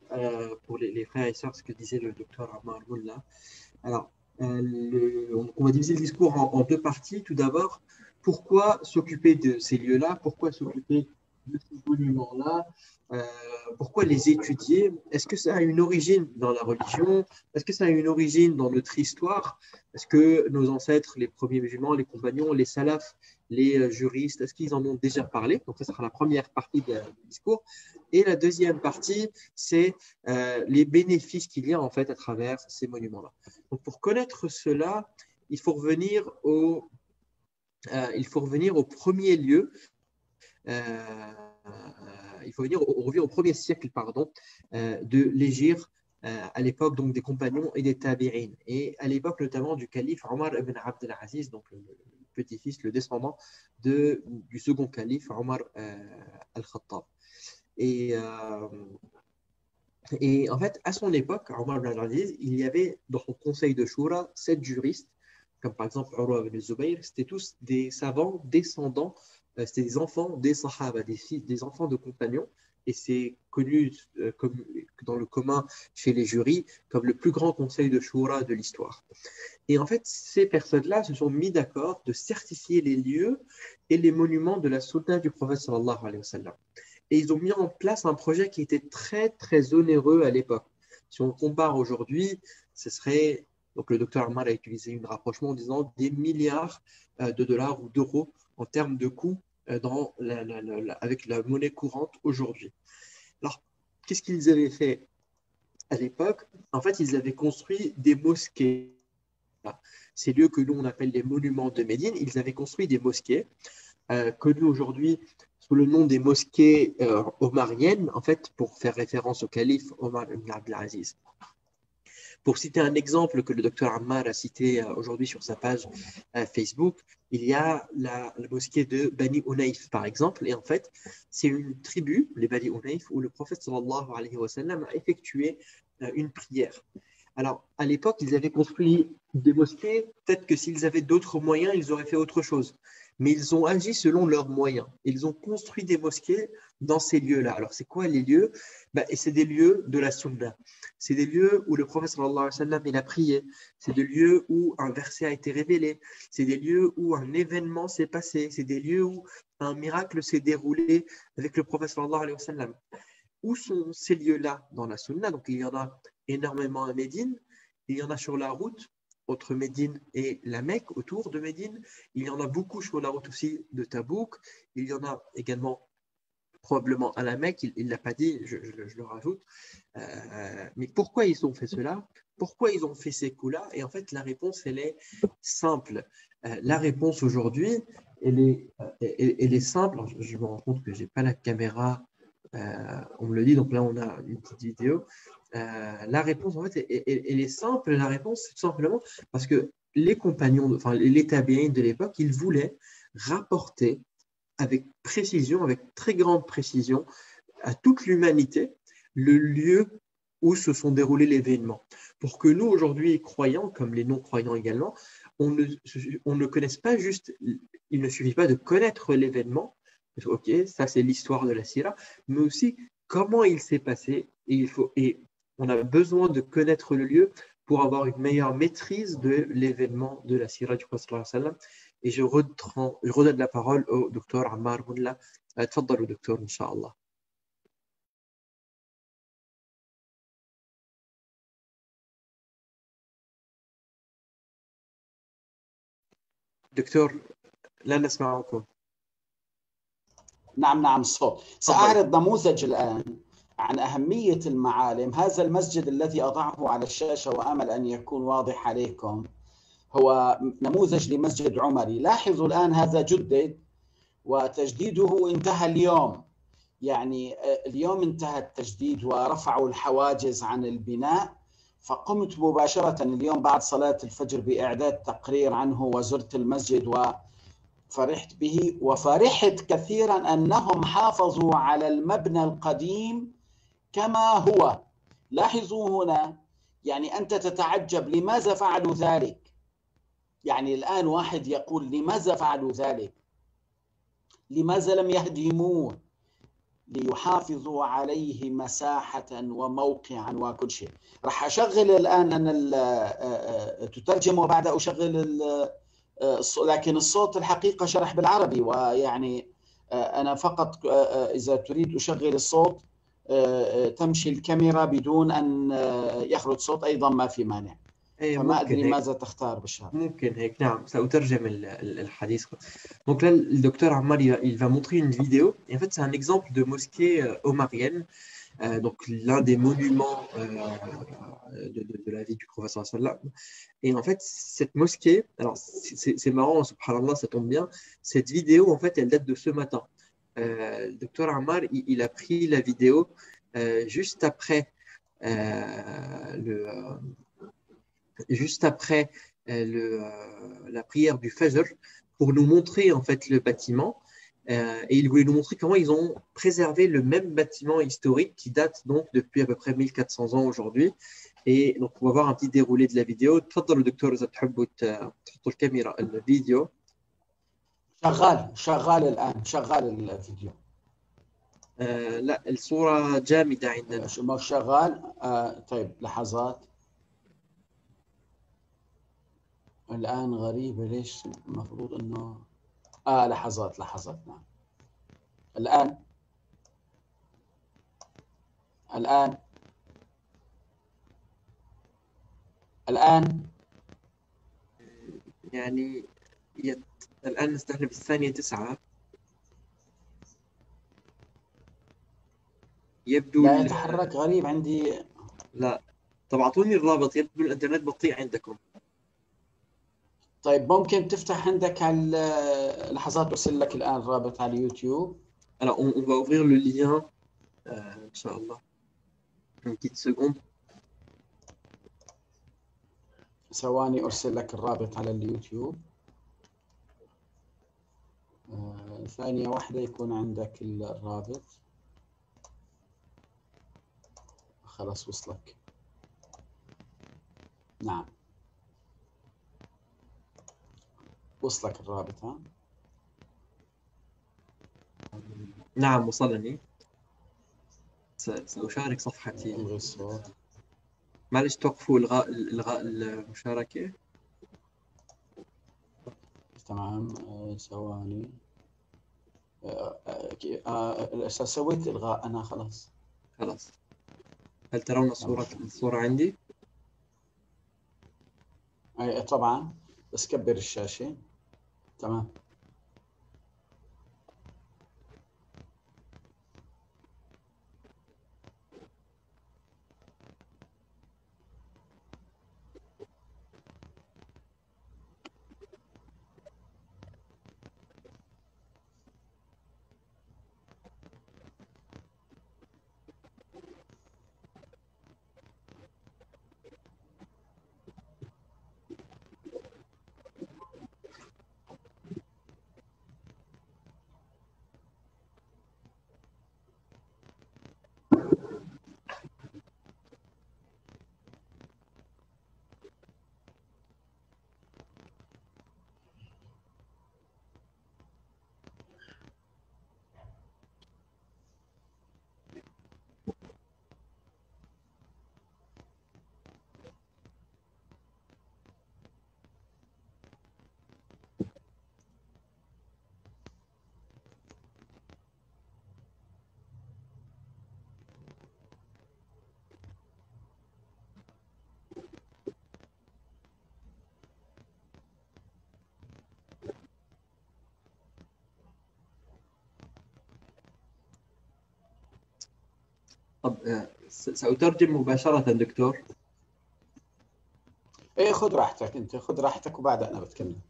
pour les frères et sœurs ce que disait le docteur Ammar Mullah. Alors, on va diviser le discours en deux parties. Tout d'abord, pourquoi s'occuper de ces lieux-là? Pourquoi s'occuper de ces monuments-là? Pourquoi les étudier? Est-ce que ça a une origine dans la religion? Est-ce que ça a une origine dans notre histoire? Est-ce que nos ancêtres, les premiers musulmans, les compagnons, les salafs, les juristes, est-ce qu'ils en ont déjà parlé? Donc ça sera la première partie du discours. Et la deuxième partie, c'est les bénéfices qu'il y a en fait à travers ces monuments-là. Donc pour connaître cela, il faut revenir au premier lieu. Il faut revenir au premier siècle de l'Hégire, à l'époque donc des compagnons et des tabi'in, et à l'époque notamment du calife Omar ibn Abd al-Aziz, donc le petit-fils, le descendant du second calife Omar al-Khattab. Et en fait, à son époque, Omar ibn Abd-al-Aziz, il y avait dans son conseil de Shura 7 juristes, comme par exemple Urwa ibn Zubayr. C'était tous des savants descendants, c'était des enfants des Sahaba, des enfants de compagnons, et c'est connu comme dans le commun chez les jurys comme le plus grand conseil de Shura de l'histoire. Et en fait, ces personnes-là se sont mis d'accord de certifier les lieux et les monuments de la sunna du prophète sallallahu alayhi wa sallam. Et ils ont mis en place un projet qui était très, très onéreux à l'époque. Si on compare aujourd'hui, ce serait, donc le docteur Ammar a utilisé un rapprochement en disant des milliards de dollars ou d'euros en termes de coûts avec la monnaie courante aujourd'hui. Alors, qu'est-ce qu'ils avaient fait à l'époque? En fait, ils avaient construit des mosquées. Ces lieux que nous, on appelle les monuments de Médine, ils avaient construit des mosquées connues aujourd'hui sous le nom des mosquées omariennes, en fait, pour faire référence au calife Omar ibn Abdelaziz. Pour citer un exemple que le docteur Ammar a cité aujourd'hui sur sa page Facebook, il y a la mosquée de Bani Unayf, par exemple, et en fait, c'est une tribu, les Bani Unayf, où le prophète sallallahu alayhi wa sallam a effectué une prière. Alors, à l'époque, ils avaient construit des mosquées, peut-être que s'ils avaient d'autres moyens, ils auraient fait autre chose. Mais ils ont agi selon leurs moyens. Ils ont construit des mosquées dans ces lieux-là. Alors, c'est quoi les lieux? Et c'est des lieux de la sunna. C'est des lieux où le prophète sallallahu alayhi wa sallam il a prié. C'est des lieux où un verset a été révélé. C'est des lieux où un événement s'est passé. C'est des lieux où un miracle s'est déroulé avec le prophète sallallahu alayhi wa sallam. Où sont ces lieux-là dans la sunna? Donc, il y en a énormément à Médine. Il y en a sur la route entre Médine et la Mecque, autour de Médine. Il y en a beaucoup sur la route aussi de Tabouk. Il y en a également probablement à la Mecque. Il ne l'a pas dit, je le rajoute. Mais pourquoi ils ont fait cela? Pourquoi ils ont fait ces coups-là? Et en fait, la réponse, elle est simple. La réponse aujourd'hui, elle est simple. Alors, je me rends compte que je n'ai pas la caméra. On me le dit, donc là, on a une petite vidéo. La réponse, en fait, elle est simple. La réponse, c'est tout simplement parce que les compagnons, enfin les tabi'in de l'époque, ils voulaient rapporter avec précision, avec très grande précision, à toute l'humanité, le lieu où se sont déroulés les événements. Pour que nous, aujourd'hui, croyants, comme les non-croyants également, on ne connaisse pas juste, il ne suffit pas de connaître l'événement, ok, ça c'est l'histoire de la Sira, mais aussi comment il s'est passé, et on a besoin de connaître le lieu pour avoir une meilleure maîtrise de l'événement de la Sira du Prophète sallallahu alayhi wa sallam. Et je redonne la parole au docteur Ammar Mullah. تفضلوا docteur, Inch'Allah. دكتور لا نسمعكم. نعم الصوت. سأعرض نموذج الآن عن أهمية المعالم. هذا المسجد الذي أضعه على الشاشة وآمل أن يكون واضح عليكم هو نموذج لمسجد عمري. لاحظوا الآن هذا جدد وتجديده انتهى اليوم، يعني اليوم انتهى التجديد ورفعوا الحواجز عن البناء، فقمت مباشرة اليوم بعد صلاة الفجر بإعداد تقرير عنه وزرت المسجد فرحت به، وفرحت كثيرا أنهم حافظوا على المبنى القديم كما هو. لاحظوا هنا، يعني أنت تتعجب لماذا فعلوا ذلك. يعني الآن واحد يقول لماذا فعلوا ذلك؟ لماذا لم يهدموه؟ ليحافظوا عليه مساحة وموقعا وكل شيء. راح أشغل الآن أنا تترجم وبعد أشغل لكن الصوت الحقيقة شرح بالعربي، ويعني أنا فقط إذا تريد أشغل الصوت تمشي الكاميرا بدون أن يخرج صوت، أيضا ما في مانع. فما أدري ماذا تختار بشار. ممكن هيك، نعم سأترجم الحديث. Donc là, le docteur Ammar, il va montrer une vidéo. Et en fait, c'est un exemple de mosquée omarienne, donc l'un des monuments de la vie du prophète sallallahu alayhi wa sallam. Et en fait, cette mosquée, alors c'est marrant, subhanallah, ça tombe bien. Cette vidéo, en fait, elle date de ce matin. Le docteur Ammar, il a pris la vidéo juste après la prière du Fajr, pour nous montrer en fait le bâtiment, et il voulait nous montrer comment ils ont préservé le même bâtiment historique qui date donc depuis à peu près 1400 ans aujourd'hui. Et donc on va voir un petit déroulé de la vidéo. تفضل دكتور إذا تحبوا تحطوا الكاميرا الفيديو. شغال الآن، شغال الفيديو. لا الصورة جامدة عندنا. ما شغال. طيب لحظات. الآن غريبة، ليش المفروض إنه لحظات نعم. الآن يعني الآن نستهدف الثانية 9. يبدو لا يتحرك، غريب عندي. لا طب أعطوني الرابط، يبدو الإنترنت بطيء عندكم. طيب ممكن تفتح عندك على لحظات، أرسل لك الآن الرابط على اليوتيوب. Alors on va ouvrir le lien, Inch'Allah. Une petite seconde. ثواني أرسل لك الرابط على اليوتيوب. ثانية واحدة يكون عندك الرابط. خلاص وصلك. نعم وصلك الرابط. ها نعم وصلني. سأشارك صفحتي. ألغي الصوت. معلش توقفوا إلغاء المشاركة. تمام ثواني. سويت إلغاء أنا خلاص. هل ترون الصورة عندي؟ أي طبعا، بس كبر الشاشة. تمام. طب سأترجم مباشرة دكتور. ايه خذ راحتك، انت خذ راحتك وبعد انا بتكلم.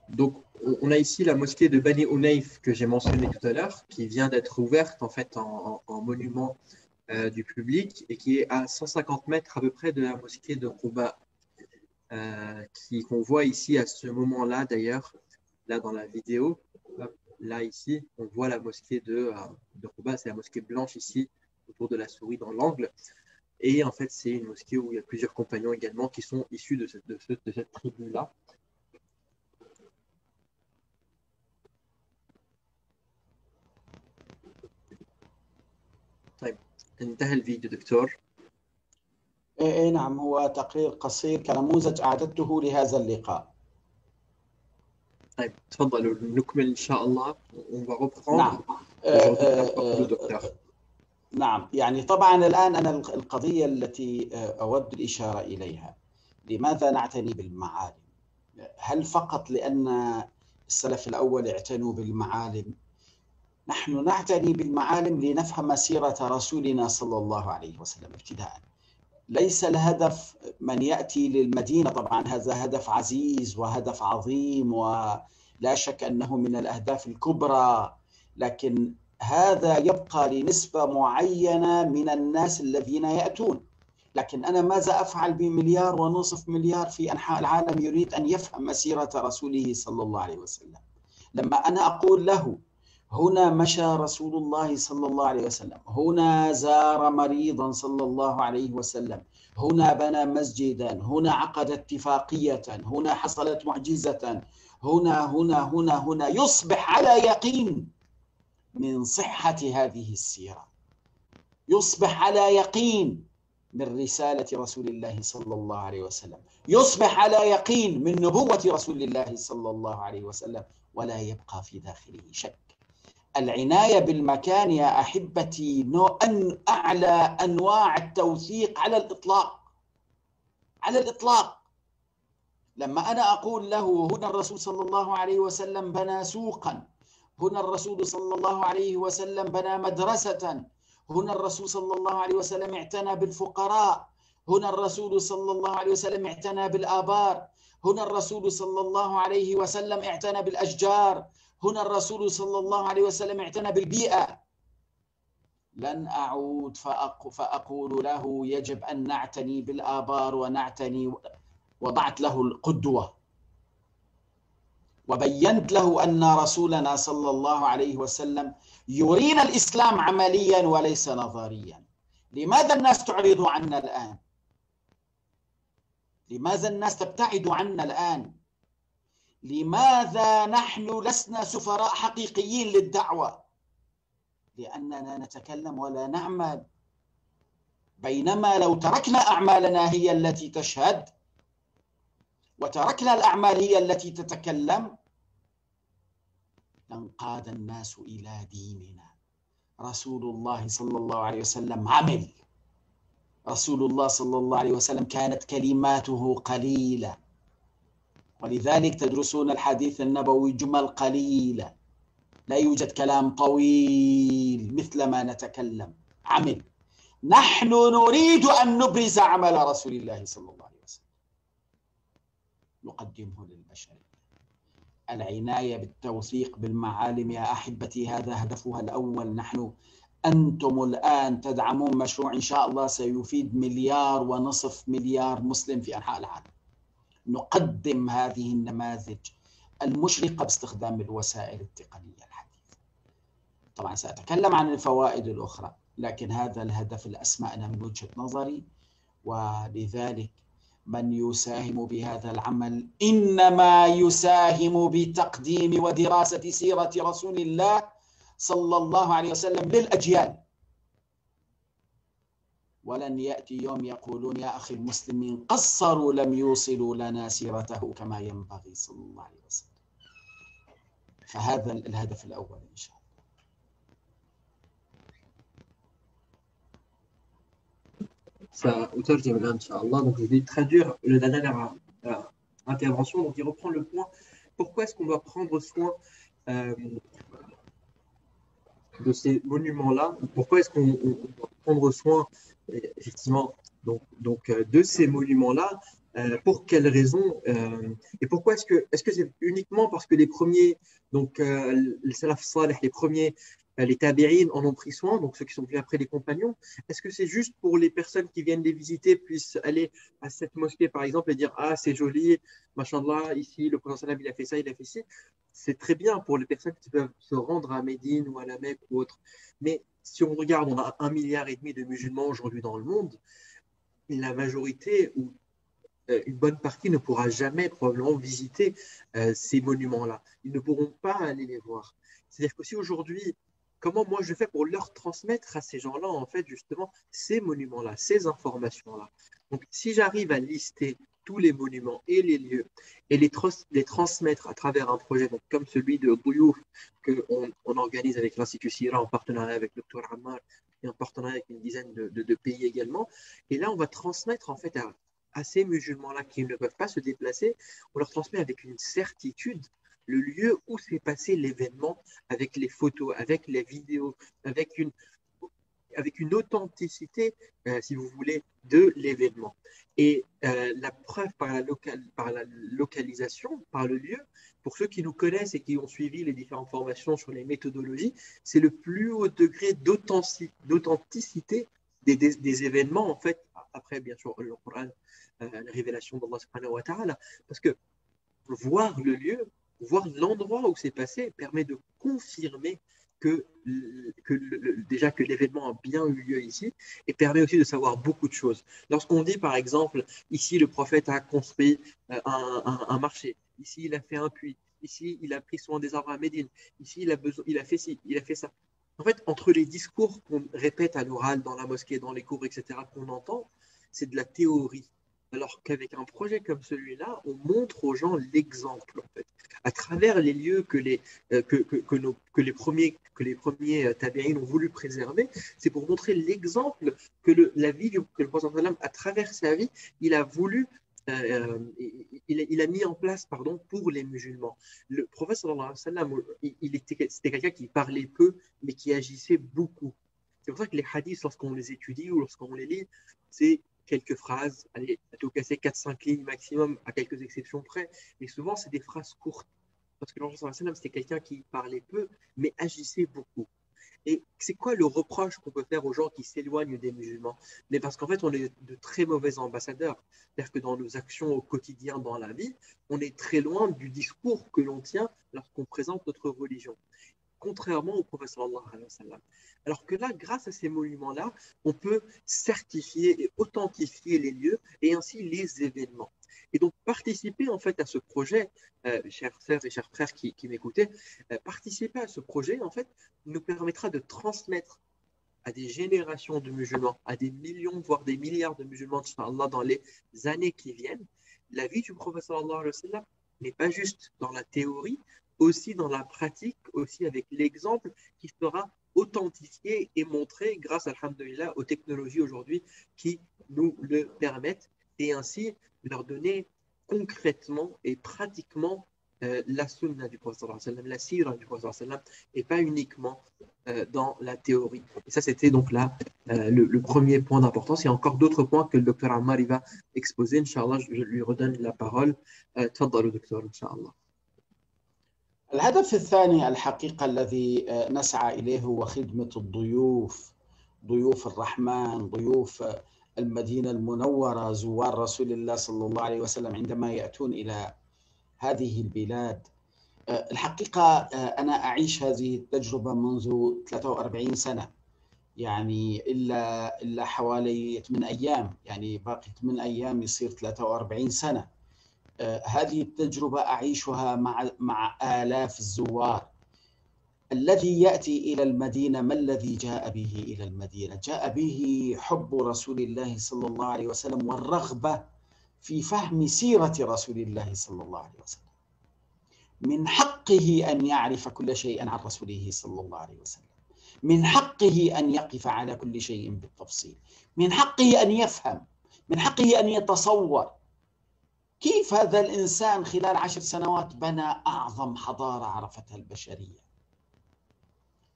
Donc on a ici la mosquée de Bani Ounayf que j'ai mentionné tout à l'heure, qui vient d'être ouverte en fait en monument du public et qui est à 150 mètres à peu près de la mosquée de Quba, qu'on voit ici à ce moment-là d'ailleurs. là dans la vidéo, hop, là ici, on voit la mosquée de Quba, c'est la mosquée blanche ici, autour de la souris dans l'angle. Et en fait, c'est une mosquée où il y a plusieurs compagnons également qui sont issus de cette tribu-là. طيب انتهى الفيديو دكتور. إيه نعم، هو تقرير قصير كنموذج أعددته لهذا اللقاء. طيب تفضلوا نكمل إن شاء الله. On va reprendre. نعم. نعم، يعني طبعا الآن أنا القضية التي أود الإشارة إليها، لماذا نعتني بالمعالم؟ هل فقط لأن السلف الأول اعتنوا بالمعالم؟ نحن نعتني بالمعالم لنفهم سيرة رسولنا صلى الله عليه وسلم ابتداء. ليس الهدف من يأتي للمدينة، طبعا هذا هدف عزيز وهدف عظيم ولا شك أنه من الأهداف الكبرى، لكن هذا يبقى لنسبة معينة من الناس الذين يأتون. لكن أنا ماذا أفعل بمليار ونصف مليار في أنحاء العالم يريد أن يفهم مسيرة رسوله صلى الله عليه وسلم؟ لما أنا أقول له هنا مشى رسول الله صلى الله عليه وسلم، هنا زار مريضا صلى الله عليه وسلم، هنا بنى مسجدا، هنا عقد اتفاقية، هنا حصلت معجزة، هنا يصبح على يقين من صحة هذه السيرة، يصبح على يقين من رسالة رسول الله صلى الله عليه وسلم، يصبح على يقين من نبوة رسول الله صلى الله عليه وسلم، ولا يبقى في داخله شك. العناية بالمكان يا أحبتي أعلى أنواع التوثيق على الإطلاق، على الإطلاق. لما أنا أقول له هنا الرسول صلى الله عليه وسلم بنى سوقا، هنا الرسول صلى الله عليه وسلم بنى مدرسة، هنا الرسول صلى الله عليه وسلم اعتنى بالفقراء، هنا الرسول صلى الله عليه وسلم اعتنى بالآبار، هنا الرسول صلى الله عليه وسلم اعتنى بالأشجار، هنا الرسول صلى الله عليه وسلم اعتنى بالبيئة، لن أعود فأقول له يجب أن نعتني بالآبار ونعتني. وضعت له القدوة وبينت له أن رسولنا صلى الله عليه وسلم يرينا الإسلام عمليا وليس نظريا. لماذا الناس تعرض عنا الآن؟ لماذا الناس تبتعد عنا الآن؟ لماذا نحن لسنا سفراء حقيقيين للدعوة؟ لأننا نتكلم ولا نعمل، بينما لو تركنا أعمالنا هي التي تشهد وتركنا الأعمال هي التي تتكلم لانقاد الناس إلى ديننا. رسول الله صلى الله عليه وسلم عمل، رسول الله صلى الله عليه وسلم كانت كلماته قليلة، ولذلك تدرسون الحديث النبوي جمل قليلة، لا يوجد كلام طويل مثل ما نتكلم. عمل. نحن نريد أن نبرز عمل رسول الله صلى الله عليه وسلم، نقدمه للبشرية. العناية بالتوثيق بالمعالم يا أحبتي هذا هدفها الأول. أنتم الآن تدعمون مشروع إن شاء الله سيفيد 1.5 مليار مسلم في أنحاء العالم. نقدم هذه النماذج المشرقة باستخدام الوسائل التقنية الحديثة. طبعا سأتكلم عن الفوائد الأخرى، لكن هذا الهدف الأسمى أنا من وجهة نظري. ولذلك من يساهم بهذا العمل إنما يساهم بتقديم ودراسة سيرة رسول الله صلى الله عليه وسلم للأجيال. ولن يأتي يوم يقولون يا أخي المسلمين قصروا لم يوصلوا لنا سيرته كما ينبغي صلى الله عليه وسلم. فهذا الهدف الأول إن شاء الله. سأترجم الآن إن شاء الله. Donc je vais traduire la dernière intervention. Donc il reprend le point. Pourquoi est-ce qu'on doit prendre soin de ces monuments-là? Pourquoi est-ce qu'on doit prendre soin effectivement de ces monuments-là? Pour quelles raisons? Et pourquoi est-ce que c'est uniquement parce que les premiers, donc les salaf salih, les premiers, les tabi'in en ont pris soin, donc ceux qui sont venus après les compagnons? Est-ce que c'est juste pour les personnes qui viennent les visiter puissent aller à cette mosquée par exemple et dire ah c'est joli, machallah, ici le prophète sallam il a fait ça, il a fait ci? c'est très bien pour les personnes qui peuvent se rendre à Médine ou à la Mecque ou autre. Mais si on regarde, on a 1,5 milliard de musulmans aujourd'hui dans le monde. La majorité ou une bonne partie ne pourra jamais probablement visiter ces monuments-là. Ils ne pourront pas aller les voir. C'est-à-dire qu'aussi aujourd'hui, comment moi je fais pour leur transmettre à ces gens-là, en fait, justement, ces monuments-là, ces informations-là. Donc, si j'arrive à lister tous les monuments et les lieux et les transmettre à travers un projet donc, comme celui de Bouyouf qu'on organise avec l'Institut Sira en partenariat avec le Dr Ammar et en partenariat avec une dizaine de pays également. Et là, on va transmettre en fait à ces musulmans-là qui ne peuvent pas se déplacer, on leur transmet avec une certitude le lieu où s'est passé l'événement, avec les photos, avec les vidéos, avec une authenticité, si vous voulez, de l'événement. Et la preuve par la localisation, par le lieu, pour ceux qui nous connaissent et qui ont suivi les différentes formations sur les méthodologies, c'est le plus haut degré d'authenticité des événements, en fait, après, bien sûr, le Coran, la révélation d'Allah subhanahu wa ta'ala, parce que voir le lieu, voir l'endroit où c'est passé permet de confirmer déjà que l'événement a bien eu lieu ici et permet aussi de savoir beaucoup de choses. Lorsqu'on dit par exemple, ici le prophète a construit un marché, ici il a fait un puits, ici il a pris soin des arbres à Médine, ici il a fait ci, il a fait ça. En fait, entre les discours qu'on répète à l'oral dans la mosquée, dans les cours, etc., qu'on entend, c'est de la théorie. Alors qu'avec un projet comme celui-là, on montre aux gens l'exemple, en fait, à travers les lieux que les premiers tabérines ont voulu préserver. C'est pour montrer l'exemple que la vie que le prophète, à travers sa vie, il a voulu, il a mis en place, pardon, pour les musulmans. Le prophète, c'était quelqu'un qui parlait peu, mais qui agissait beaucoup. C'est pour ça que les hadiths, lorsqu'on les étudie ou lorsqu'on les lit, c'est quelques phrases, allez, à tout casser 4-5 lignes maximum, à quelques exceptions près, mais souvent c'est des phrases courtes. Parce que le Prophète c'était quelqu'un qui parlait peu, mais agissait beaucoup. Et c'est quoi le reproche qu'on peut faire aux gens qui s'éloignent des musulmans? Mais parce qu'en fait, on est de très mauvais ambassadeurs. C'est-à-dire que dans nos actions au quotidien, dans la vie, on est très loin du discours que l'on tient lorsqu'on présente notre religion, contrairement au prophète sallallahu alayhi wa sallam. Alors que là, grâce à ces monuments-là, on peut certifier et authentifier les lieux et ainsi les événements. Et donc, participer en fait à ce projet, chères sœurs et chers frères qui m'écoutaient, participer à ce projet, en fait, nous permettra de transmettre à des générations de musulmans, à des millions, voire des milliards de musulmans, Inch'Allah, dans les années qui viennent, la vie du prophète sallallahu alayhi wa sallam n'est pas juste dans la théorie, aussi dans la pratique, aussi avec l'exemple qui sera authentifié et montré grâce, alhamdulillah, aux technologies aujourd'hui qui nous le permettent et ainsi leur donner concrètement et pratiquement la sunna du prophète sallallahu alayhi wa sallam, la sira du prophète sallallahu alayhi wa sallam, et pas uniquement dans la théorie. Et ça, c'était donc là le premier point d'importance. Il y a encore d'autres points que le docteur Ammar va exposer. Inch'Allah, je lui redonne la parole. Tfaddalou, docteur, Inch'Allah. الهدف الثاني الحقيقة الذي نسعى إليه هو خدمة الضيوف، ضيوف الرحمن، ضيوف المدينة المنورة، زوار رسول الله صلى الله عليه وسلم عندما يأتون إلى هذه البلاد. الحقيقة أنا أعيش هذه التجربة منذ 43 سنة، يعني إلا حوالي 8 أيام، يعني باقي 8 أيام يصير 43 سنة. هذه التجربة أعيشها مع آلاف الزوار. الذي يأتي إلى المدينة، ما الذي جاء به إلى المدينة؟ جاء به حب رسول الله صلى الله عليه وسلم والرغبة في فهم سيرة رسول الله صلى الله عليه وسلم. من حقه أن يعرف كل شيء عن رسوله صلى الله عليه وسلم، من حقه أن يقف على كل شيء بالتفصيل، من حقه أن يفهم، من حقه أن يتصور كيف هذا الإنسان خلال 10 سنوات بنى أعظم حضارة عرفتها البشرية،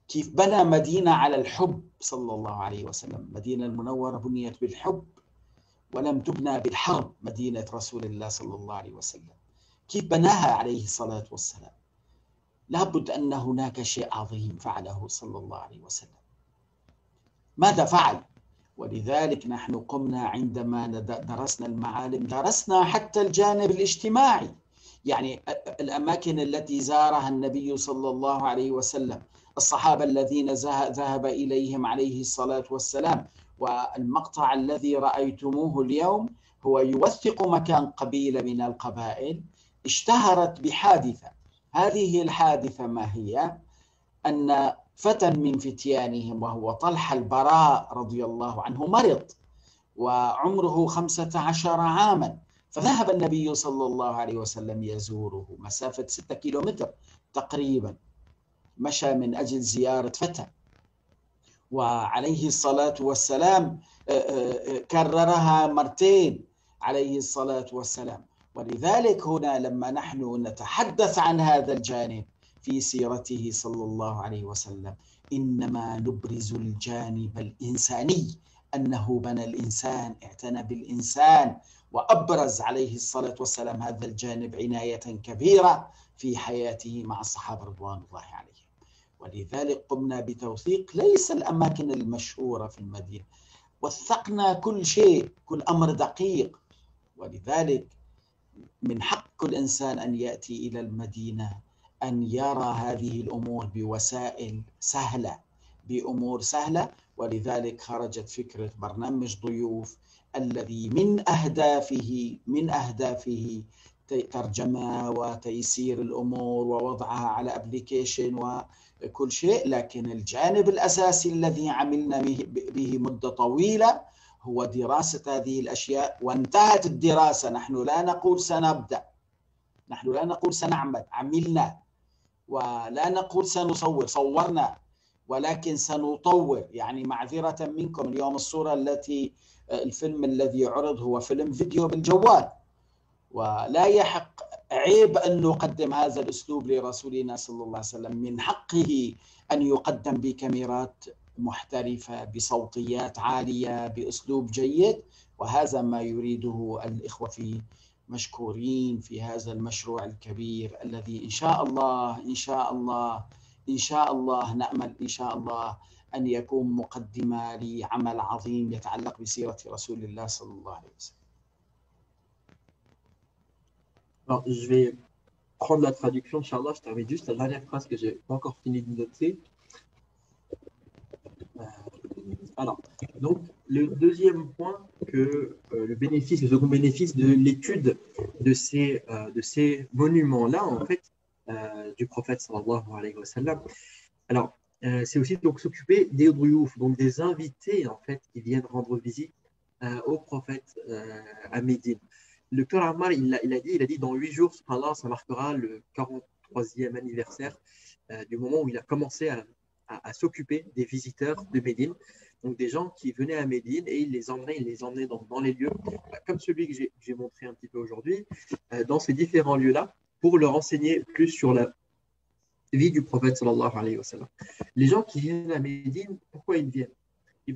كيف بنى مدينة على الحب صلى الله عليه وسلم. مدينة المنورة بنيت بالحب ولم تبنى بالحرب، مدينة رسول الله صلى الله عليه وسلم، كيف بناها عليه الصلاة والسلام. لابد أن هناك شيء عظيم فعله صلى الله عليه وسلم. ماذا فعل؟ ولذلك نحن قمنا عندما درسنا المعالم، درسنا حتى الجانب الاجتماعي، يعني الأماكن التي زارها النبي صلى الله عليه وسلم، الصحابة الذين ذهب إليهم عليه الصلاة والسلام، والمقطع الذي رأيتموه اليوم هو يوثق مكان قبيلة من القبائل اشتهرت بحادثة. هذه الحادثة ما هي؟ أن فتى من فتيانهم وهو طلحة البراء رضي الله عنه مرض وعمره 15 عاما، فذهب النبي صلى الله عليه وسلم يزوره مسافة 6 كيلومتر تقريبا، مشى من أجل زيارة فتى، وعليه الصلاة والسلام كررها مرتين عليه الصلاة والسلام. ولذلك هنا لما نحن نتحدث عن هذا الجانب في سيرته صلى الله عليه وسلم إنما نبرز الجانب الإنساني، أنه بنى الإنسان، اعتنى بالإنسان، وأبرز عليه الصلاة والسلام هذا الجانب عناية كبيرة في حياته مع الصحابة رضوان الله عليهم. ولذلك قمنا بتوثيق ليس الأماكن المشهورة في المدينة، وثقنا كل شيء، كل أمر دقيق. ولذلك من حق كل إنسان أن يأتي إلى المدينة أن يرى هذه الأمور بوسائل سهلة، بأمور سهلة. ولذلك خرجت فكرة برنامج ضيوف الذي من أهدافه ترجمة وتيسير الأمور ووضعها على أبليكيشن وكل شيء، لكن الجانب الأساسي الذي عملنا به مدة طويلة هو دراسة هذه الأشياء. وانتهت الدراسة، نحن لا نقول سنبدأ، نحن لا نقول سنعمل، عملنا، ولا نقول سنصور، صورنا، ولكن سنطور. يعني معذرة منكم اليوم الفيلم الذي عرض هو فيلم فيديو بالجوال، ولا يحق، عيب أن نقدم هذا الأسلوب لرسولنا صلى الله عليه وسلم. من حقه أن يقدم بكاميرات محترفة، بصوتيات عالية، بأسلوب جيد، وهذا ما يريده الإخوة في مشكورين في هذا المشروع الكبير الذي إن شاء الله نأمل إن شاء الله أن يكون مقدمة لعمل عظيم يتعلق بسيرة رسول الله صلى الله عليه وسلم. Alors, je vais prendre la traduction, Inch'Allah. Je termine juste la dernière phrase que je n'ai pas encore fini de noter. Alors, donc, le deuxième point, que le second bénéfice de l'étude de ces monuments-là, en fait, du prophète sallallahu alayhi wa sallam. Alors, c'est aussi donc s'occuper des druyuf, donc des invités, en fait, qui viennent rendre visite au prophète à Médine. Le docteur Ammar, il a dit dans 8 jours, subhanallah, ça marquera le 43e anniversaire du moment où il a commencé à s'occuper des visiteurs de Médine, donc des gens qui venaient à Médine et il les emmenait dans les lieux, comme celui que j'ai montré un petit peu aujourd'hui, dans ces différents lieux-là, pour leur enseigner plus sur la vie du prophète sallallahu alayhi wa sallam. Les gens qui viennent à Médine, pourquoi ils viennent?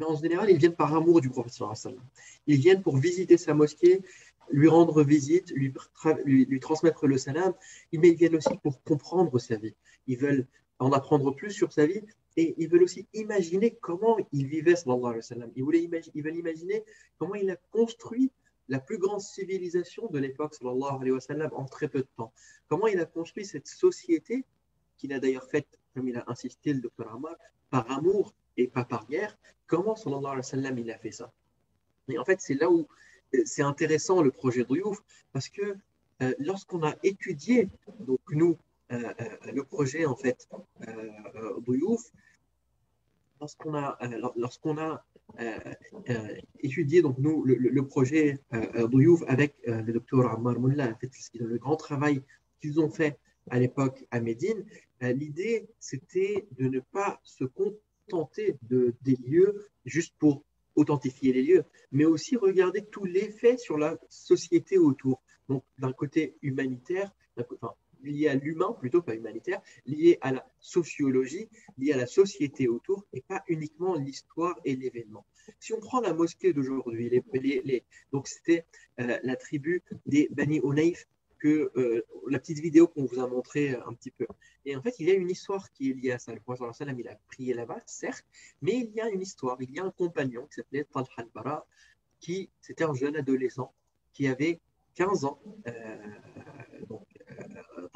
En général, ils viennent par amour du prophète sallallahu alayhi wa sallam. Ils viennent pour visiter sa mosquée, lui rendre visite, lui transmettre le salam, mais ils viennent aussi pour comprendre sa vie. Ils veulent en apprendre plus sur sa vie et ils veulent aussi imaginer comment il vivait, sallallahu alayhi wa sallam. Ils veulent imaginer comment il a construit la plus grande civilisation de l'époque, sallallahu alayhi wa sallam, en très peu de temps. Comment il a construit cette société qu'il a d'ailleurs faite, comme il a insisté le docteur Ammar, par amour et pas par guerre. Comment, sallallahu alayhi wa sallam, il a fait ça? Et en fait, c'est là où c'est intéressant le projet Duyuf, parce que lorsqu'on a étudié, donc nous, le projet en fait Duyuf, lorsqu'on a étudié donc nous le projet Duyuf avec le docteur Ammar Mullah, en fait, le grand travail qu'ils ont fait à l'époque à Médine, l'idée c'était de ne pas se contenter des lieux juste pour authentifier les lieux, mais aussi regarder tous les faits sur la société autour. Donc, d'un côté humanitaire, lié à l'humain, plutôt pas humanitaire, lié à la sociologie, lié à la société autour, et pas uniquement l'histoire et l'événement. Si on prend la mosquée d'aujourd'hui, donc c'était la tribu des Bani Unayf, la petite vidéo qu'on vous a montrée un petit peu. Et en fait, il y a une histoire qui est liée à ça. Le prophète sallallahu alayhi wa sallam, il a prié là-bas, certes, mais il y a une histoire. Il y a un compagnon qui s'appelait Talha al-Bara, c'était un jeune adolescent qui avait 15 ans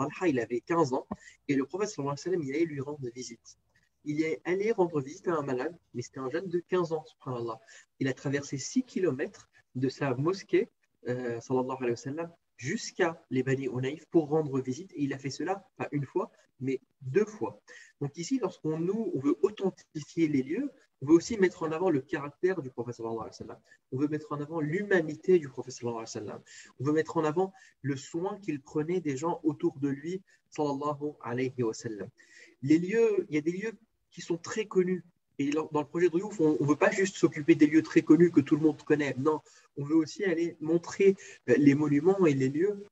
Talha, il avait 15 ans et le prophète sallallahu alayhi wa sallam, il allait lui rendre visite. Il est allé rendre visite à un malade, mais c'était un jeune de 15 ans, subhanallah. Il a traversé 6 kilomètres de sa mosquée, sallallahu alayhi wa sallam, jusqu'à les Bani Onaïf pour rendre visite. Et il a fait cela, pas une fois, mais 2 fois. Donc ici, lorsqu'on on veut authentifier les lieux, on veut aussi mettre en avant le caractère du prophète sallallahu alayhi wa sallam. On veut mettre en avant l'humanité du prophète sallallahu alayhi wa sallam. On veut mettre en avant le soin qu'il prenait des gens autour de lui, sallallahu alayhi wa sallam. Les lieux, il y a des lieux qui sont très connus. Et dans le projet de Riouf, on ne veut pas juste s'occuper des lieux très connus que tout le monde connaît. Non, on veut aussi aller montrer les monuments et les lieux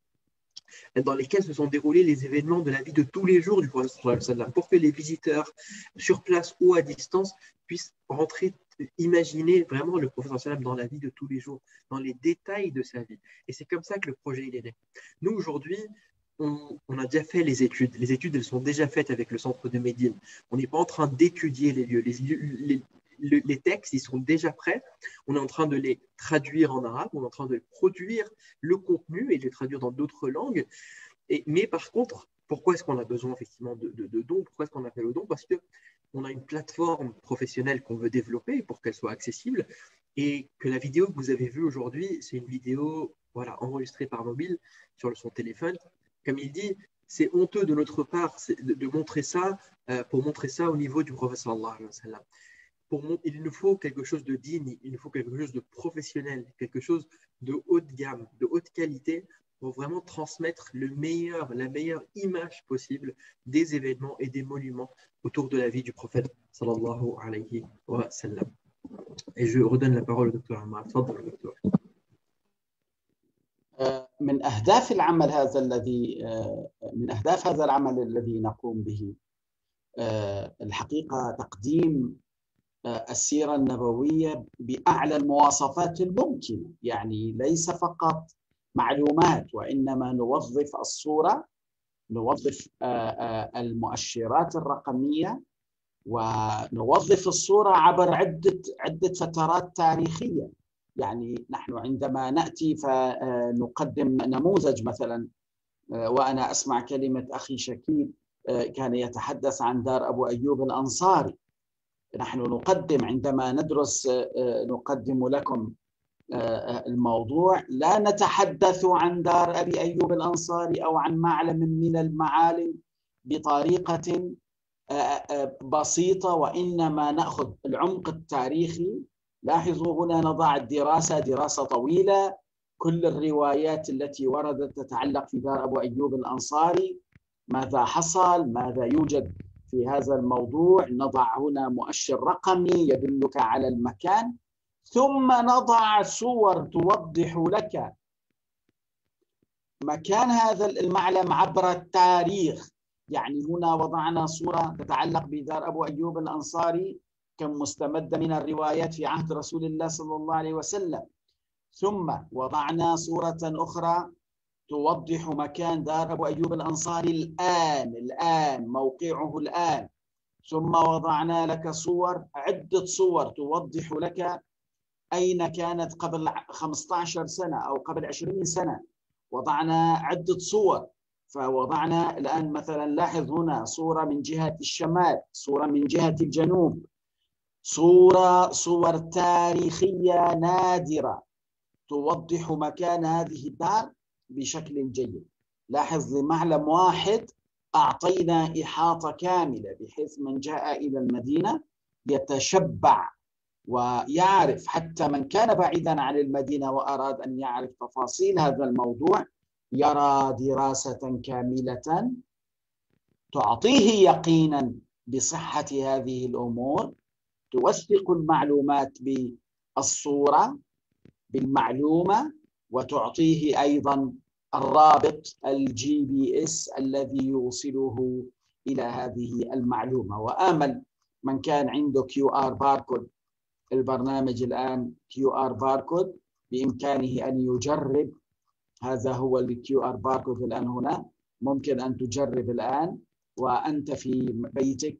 dans lesquels se sont déroulés les événements de la vie de tous les jours du prophète sallallahu alayhi wa sallam, pour que les visiteurs sur place ou à distance puissent rentrer, imaginer vraiment le prophète sallallahu alayhi wa sallam dans la vie de tous les jours, dans les détails de sa vie. Et c'est comme ça que le projet il est né. Nous, aujourd'hui, on a déjà fait les études. Les études, elles sont déjà faites avec le centre de Médine. On n'est pas en train d'étudier les lieux. Les textes, ils sont déjà prêts. On est en train de les traduire en arabe. On est en train de produire le contenu et de les traduire dans d'autres langues. Mais par contre, pourquoi est-ce qu'on a besoin effectivement de dons? Pourquoi est-ce qu'on appelle aux dons? Parce qu'on a une plateforme professionnelle qu'on veut développer pour qu'elle soit accessible et que la vidéo que vous avez vue aujourd'hui, c'est une vidéo enregistrée par mobile sur son téléphone. Comme il dit, c'est honteux de notre part de montrer ça pour montrer ça au niveau du prophète sallallahu alayhi wa sallam. Il nous faut quelque chose de digne, il nous faut quelque chose de professionnel, quelque chose de haute gamme, de haute qualité pour vraiment transmettre la meilleure image possible des événements et des monuments autour de la vie du prophète sallallahu alayhi wa sallam. Et je redonne la parole au docteur Ammar. تفضل docteur. من أهداف هذا العمل الذي نقوم به الحقيقة تقديم السيرة النبوية بأعلى المواصفات الممكنة، يعني ليس فقط معلومات وإنما نوظف الصورة، نوظف المؤشرات الرقمية ونوظف الصورة عبر عدة فترات تاريخية. يعني نحن عندما نأتي فنقدم نموذج مثلا، وأنا أسمع كلمة أخي شكيب كان يتحدث عن دار أبو أيوب الأنصاري. نحن نقدم عندما ندرس نقدم لكم الموضوع، لا نتحدث عن دار أبي أيوب الأنصاري أو عن معلم من المعالم بطريقة بسيطة، وإنما نأخذ العمق التاريخي. لاحظوا هنا نضع دراسة طويلة، كل الروايات التي وردت تتعلق في دار أبو أيوب الأنصاري، ماذا حصل، ماذا يوجد في هذا الموضوع. نضع هنا مؤشر رقمي يدلك على المكان، ثم نضع صور توضح لك مكان هذا المعلم عبر التاريخ. يعني هنا وضعنا صورة تتعلق بدار أبو أيوب الأنصاري كم مستمدة من الروايات في عهد رسول الله صلى الله عليه وسلم، ثم وضعنا صورة أخرى توضح مكان دار أبو أيوب الأنصاري الآن موقعه الآن، ثم وضعنا لك عدة صور توضح لك أين كانت قبل 15 سنة أو قبل 20 سنة. وضعنا عدة صور، فوضعنا الآن مثلا لاحظ هنا صورة من جهة الشمال، صورة من جهة الجنوب، صور تاريخية نادرة توضح مكان هذه الدار بشكل جيد. لاحظ لمعلم واحد أعطينا إحاطة كاملة بحيث من جاء إلى المدينة يتشبع ويعرف، حتى من كان بعيدا عن المدينة وأراد أن يعرف تفاصيل هذا الموضوع يرى دراسة كاملة تعطيه يقينا بصحة هذه الأمور، توثق المعلومات بالصورة بالمعلومة، وتعطيه أيضا الرابط الGPS الذي يوصله إلى هذه المعلومة. وآمل من كان عنده QR باركود، البرنامج الآن QR باركود بإمكانه أن يجرب. هذا هو الQR باركود الآن هنا، ممكن أن تجرب الآن وأنت في بيتك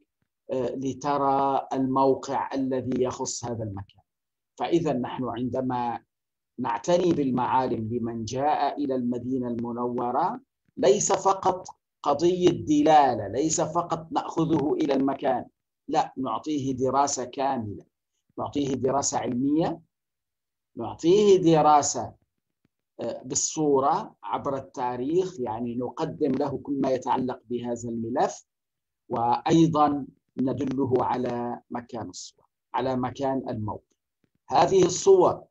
لترى الموقع الذي يخص هذا المكان. فإذا نحن عندما نعتني بالمعالم لمن جاء إلى المدينة المنورة ليس فقط قضية دلالة، ليس فقط نأخذه إلى المكان، لا، نعطيه دراسة كاملة، نعطيه دراسة علمية، نعطيه دراسة بالصورة عبر التاريخ، يعني نقدم له كل ما يتعلق بهذا الملف، وأيضا ندله على مكان الصور، على مكان الموضع. هذه الصور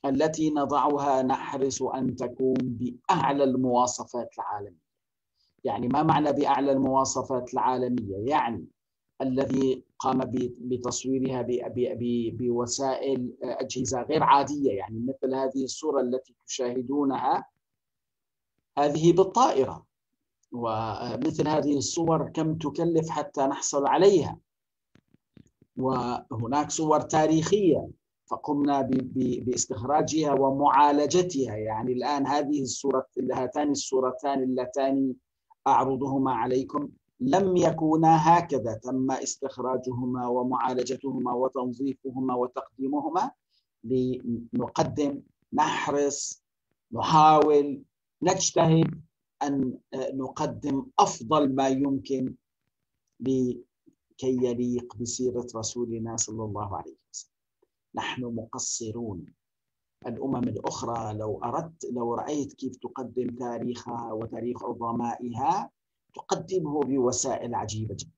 التي نضعها نحرص أن تكون بأعلى المواصفات العالمية. يعني ما معنى بأعلى المواصفات العالمية؟ يعني الذي قام بتصويرها بوسائل أجهزة غير عادية، يعني مثل هذه الصورة التي تشاهدونها هذه بالطائرة، ومثل هذه الصور كم تكلف حتى نحصل عليها. وهناك صور تاريخية فقمنا باستخراجها ومعالجتها. يعني الآن هاتان الصورتان اللتان أعرضهما عليكم لم يكونا هكذا، تم استخراجهما ومعالجتهما وتنظيفهما وتقديمهما لنقدم، نحرص، نحاول، نجتهد أن نقدم أفضل ما يمكن لكي يليق بسيرة رسولنا صلى الله عليه وسلم. نحن مقصرون. الأمم الأخرى لو رأيت كيف تقدم تاريخها وتاريخ عظمائها تقدمه بوسائل عجيبة جدا،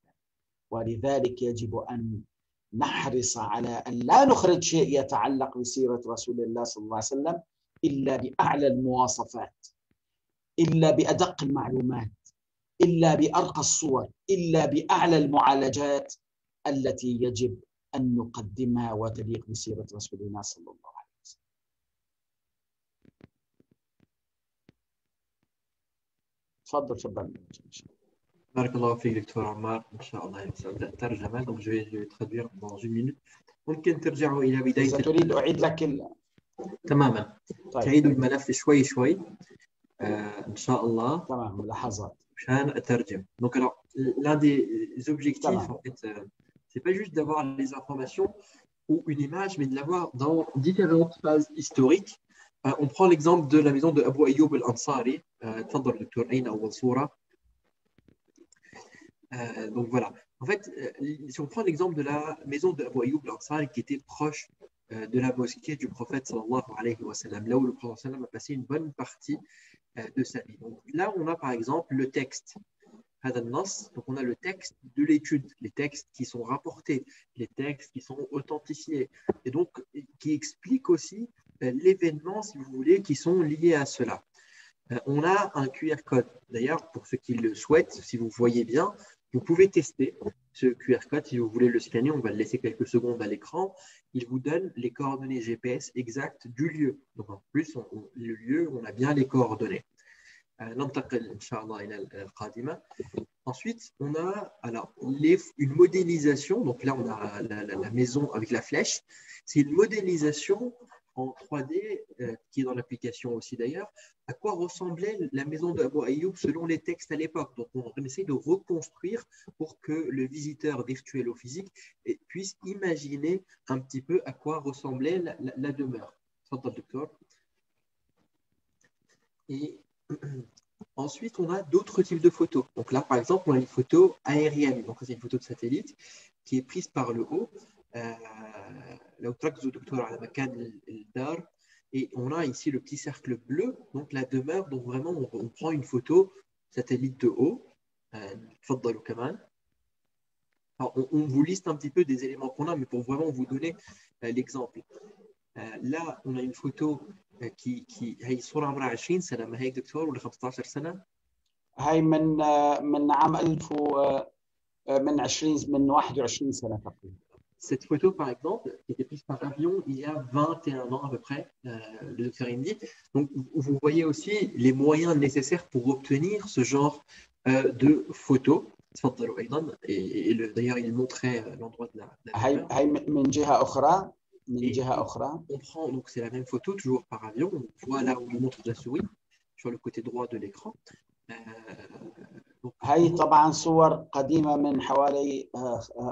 ولذلك يجب أن نحرص على أن لا نخرج شيء يتعلق بسيرة رسول الله صلى الله عليه وسلم إلا بأعلى المواصفات، إلا بأدق المعلومات، إلا بأرقى الصور، إلا بأعلى المعالجات التي يجب أن نقدمها وتليق بسيرة رسولنا صلى الله عليه وسلم. تفضل. Barakallahu fik, Dr. Ammar. Inch'Allah, سأبدأ الترجمة. Donc, je vais traduire dans une minute. ممكن ترجعوا إلى بداية. إذا تريد أعيد لك تماما. طيب. تعيدوا الملف شوي إن شاء الله. تمام، لحظات. مشان أترجم. Donc, alors, l'un des objectifs, تمام. en fait, c'est pas juste d'avoir les informations ou une image, mais de l'avoir dans différentes phases historiques. On prend l'exemple de la maison de Abu Ayyub al-Ansari. تفضل دكتور، أين أول صورة؟ Donc voilà. En fait, si on prend l'exemple de la maison de Abu Ayyub al-Ansari qui était proche de la mosquée du prophète sallallahu alayhi wa sallam, là où le prophète sallallahu alayhi wa sallam a passé une bonne partie de sa vie. Donc là, on a par exemple le texte. Donc on a le texte de l'étude, les textes qui sont rapportés, les textes qui sont authentifiés, et donc qui expliquent aussi l'événement, si vous voulez, qui sont liés à cela. On a un QR code. D'ailleurs, pour ceux qui le souhaitent, si vous voyez bien, vous pouvez tester ce QR code. Si vous voulez le scanner, on va le laisser quelques secondes à l'écran. Il vous donne les coordonnées GPS exactes du lieu. Donc en plus, le lieu, on a bien les coordonnées. Ensuite, on a une modélisation. Donc là, on a la maison avec la flèche. C'est une modélisation en 3D, qui est dans l'application aussi d'ailleurs, à quoi ressemblait la maison d'Abu Ayyub selon les textes à l'époque. Donc on essaie de reconstruire pour que le visiteur virtuel ou physique puisse imaginer un petit peu à quoi ressemblait la demeure. Et ensuite, on a d'autres types de photos. Donc là, par exemple, on a une photo aérienne. Donc c'est une photo de satellite qui est prise par le haut. Et on a ici le petit cercle bleu, donc la demeure. Donc vraiment, on prend une photo satellite de haut. Alors, on vous liste un petit peu des éléments qu'on a, mais pour vraiment vous donner l'exemple. Là, on a une photo qui هي صورة عمرها 20 سنة، ما هيك دكتور، ولا 15 سنة؟ هاي من عام 1000 من 21 سنة تقريبا. Cette photo, par exemple, qui était prise par avion il y a 21 ans à peu près, le docteur Indy. Donc, vous voyez aussi les moyens nécessaires pour obtenir ce genre de photos. Et d'ailleurs, il montrait l'endroit de la من جهة أخرى. من جهة أخرى. On prend, donc c'est la même photo, toujours par avion. On voit là où il montre la souris, sur le côté droit de l'écran. هاي طبعا صور قديمة من حوالي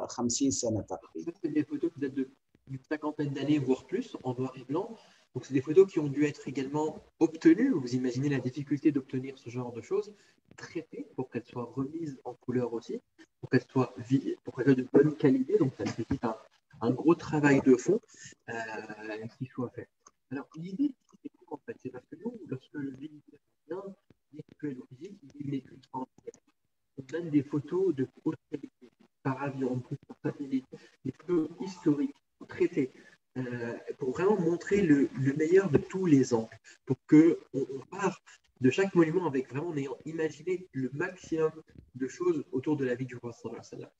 50 سنة تقريبا. C'est des photos qui datent d'une cinquantaine d'années, voire plus, en noir et blanc. Donc, c'est des photos qui ont dû être également obtenues. Vous imaginez la difficulté d'obtenir ce genre de choses, traitées pour qu'elles soient remises en couleur aussi, pour qu'elles soient de bonne qualité. Donc, ça nécessite un gros travail de fond qu'il faut faire. Alors, l'idée, c'est quoi en fait? C'est parce que nous, lorsque le visiteur vient, virtuel ou physique, il n'est qu'une entière. On donne des photos de haute qualité, par avion, par satellite, des photos historiques, traitées, pour vraiment montrer le meilleur de tous les angles, pour qu'on part de chaque monument avec vraiment en ayant imaginé le maximum de choses autour de la vie du Prophète sallallahu alayhi wa sallam.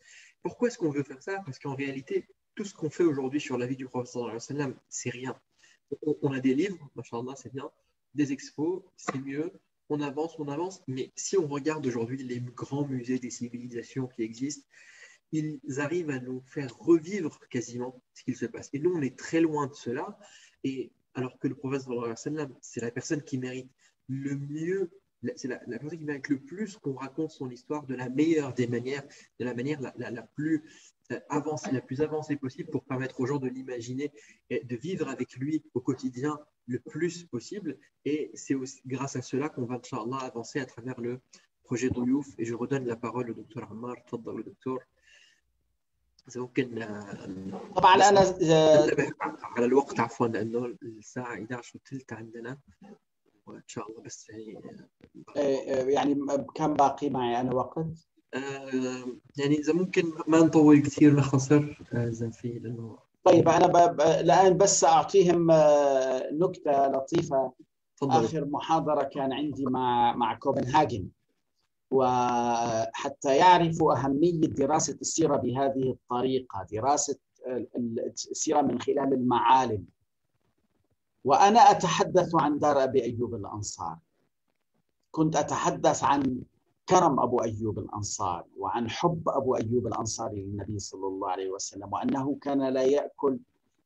Pourquoi est-ce qu'on veut faire ça? Parce qu'en réalité, tout ce qu'on fait aujourd'hui sur la vie du Prophète sallallahu alayhi wa sallam, c'est rien. On a des livres, machallah, c'est bien, des expos, c'est mieux, on avance, mais si on regarde aujourd'hui les grands musées des civilisations qui existent, ils arrivent à nous faire revivre quasiment ce qu'il se passe. Et nous, on est très loin de cela, et alors que le Prophète sallallahu alayhi wa sallam, c'est la personne qui mérite le mieux, c'est la personne qui mérite le plus qu'on raconte son histoire de la meilleure des manières, de la manière la plus avancée possible, pour permettre aux gens de l'imaginer et de vivre avec lui au quotidien le plus possible. Et c'est aussi grâce à cela qu'on va, Inch'Allah, avancer à travers le projet Douyouf. Et je redonne la parole au docteur Ammar. تفضل le docteur. ممكن طبعا انا ننتبه على الوقت عفوا لانه الساعه 11:03 عندنا وان شاء الله بس يعني كم باقي معي انا وقت؟ يعني اذا ممكن ما نطول كثير نختصر اذا في لانه طيب انا الان بس اعطيهم نكته لطيفه. اخر محاضره كان عندي مع كوبنهاجن، وحتى يعرفوا اهميه دراسه السيره بهذه الطريقه، دراسه السيره من خلال المعالم. وانا اتحدث عن دار ابي ايوب الانصاري، كنت اتحدث عن كرم أبو أيوب الأنصاري وعن حب أبو أيوب الأنصاري للنبي صلى الله عليه وسلم، وأنه كان لا يأكل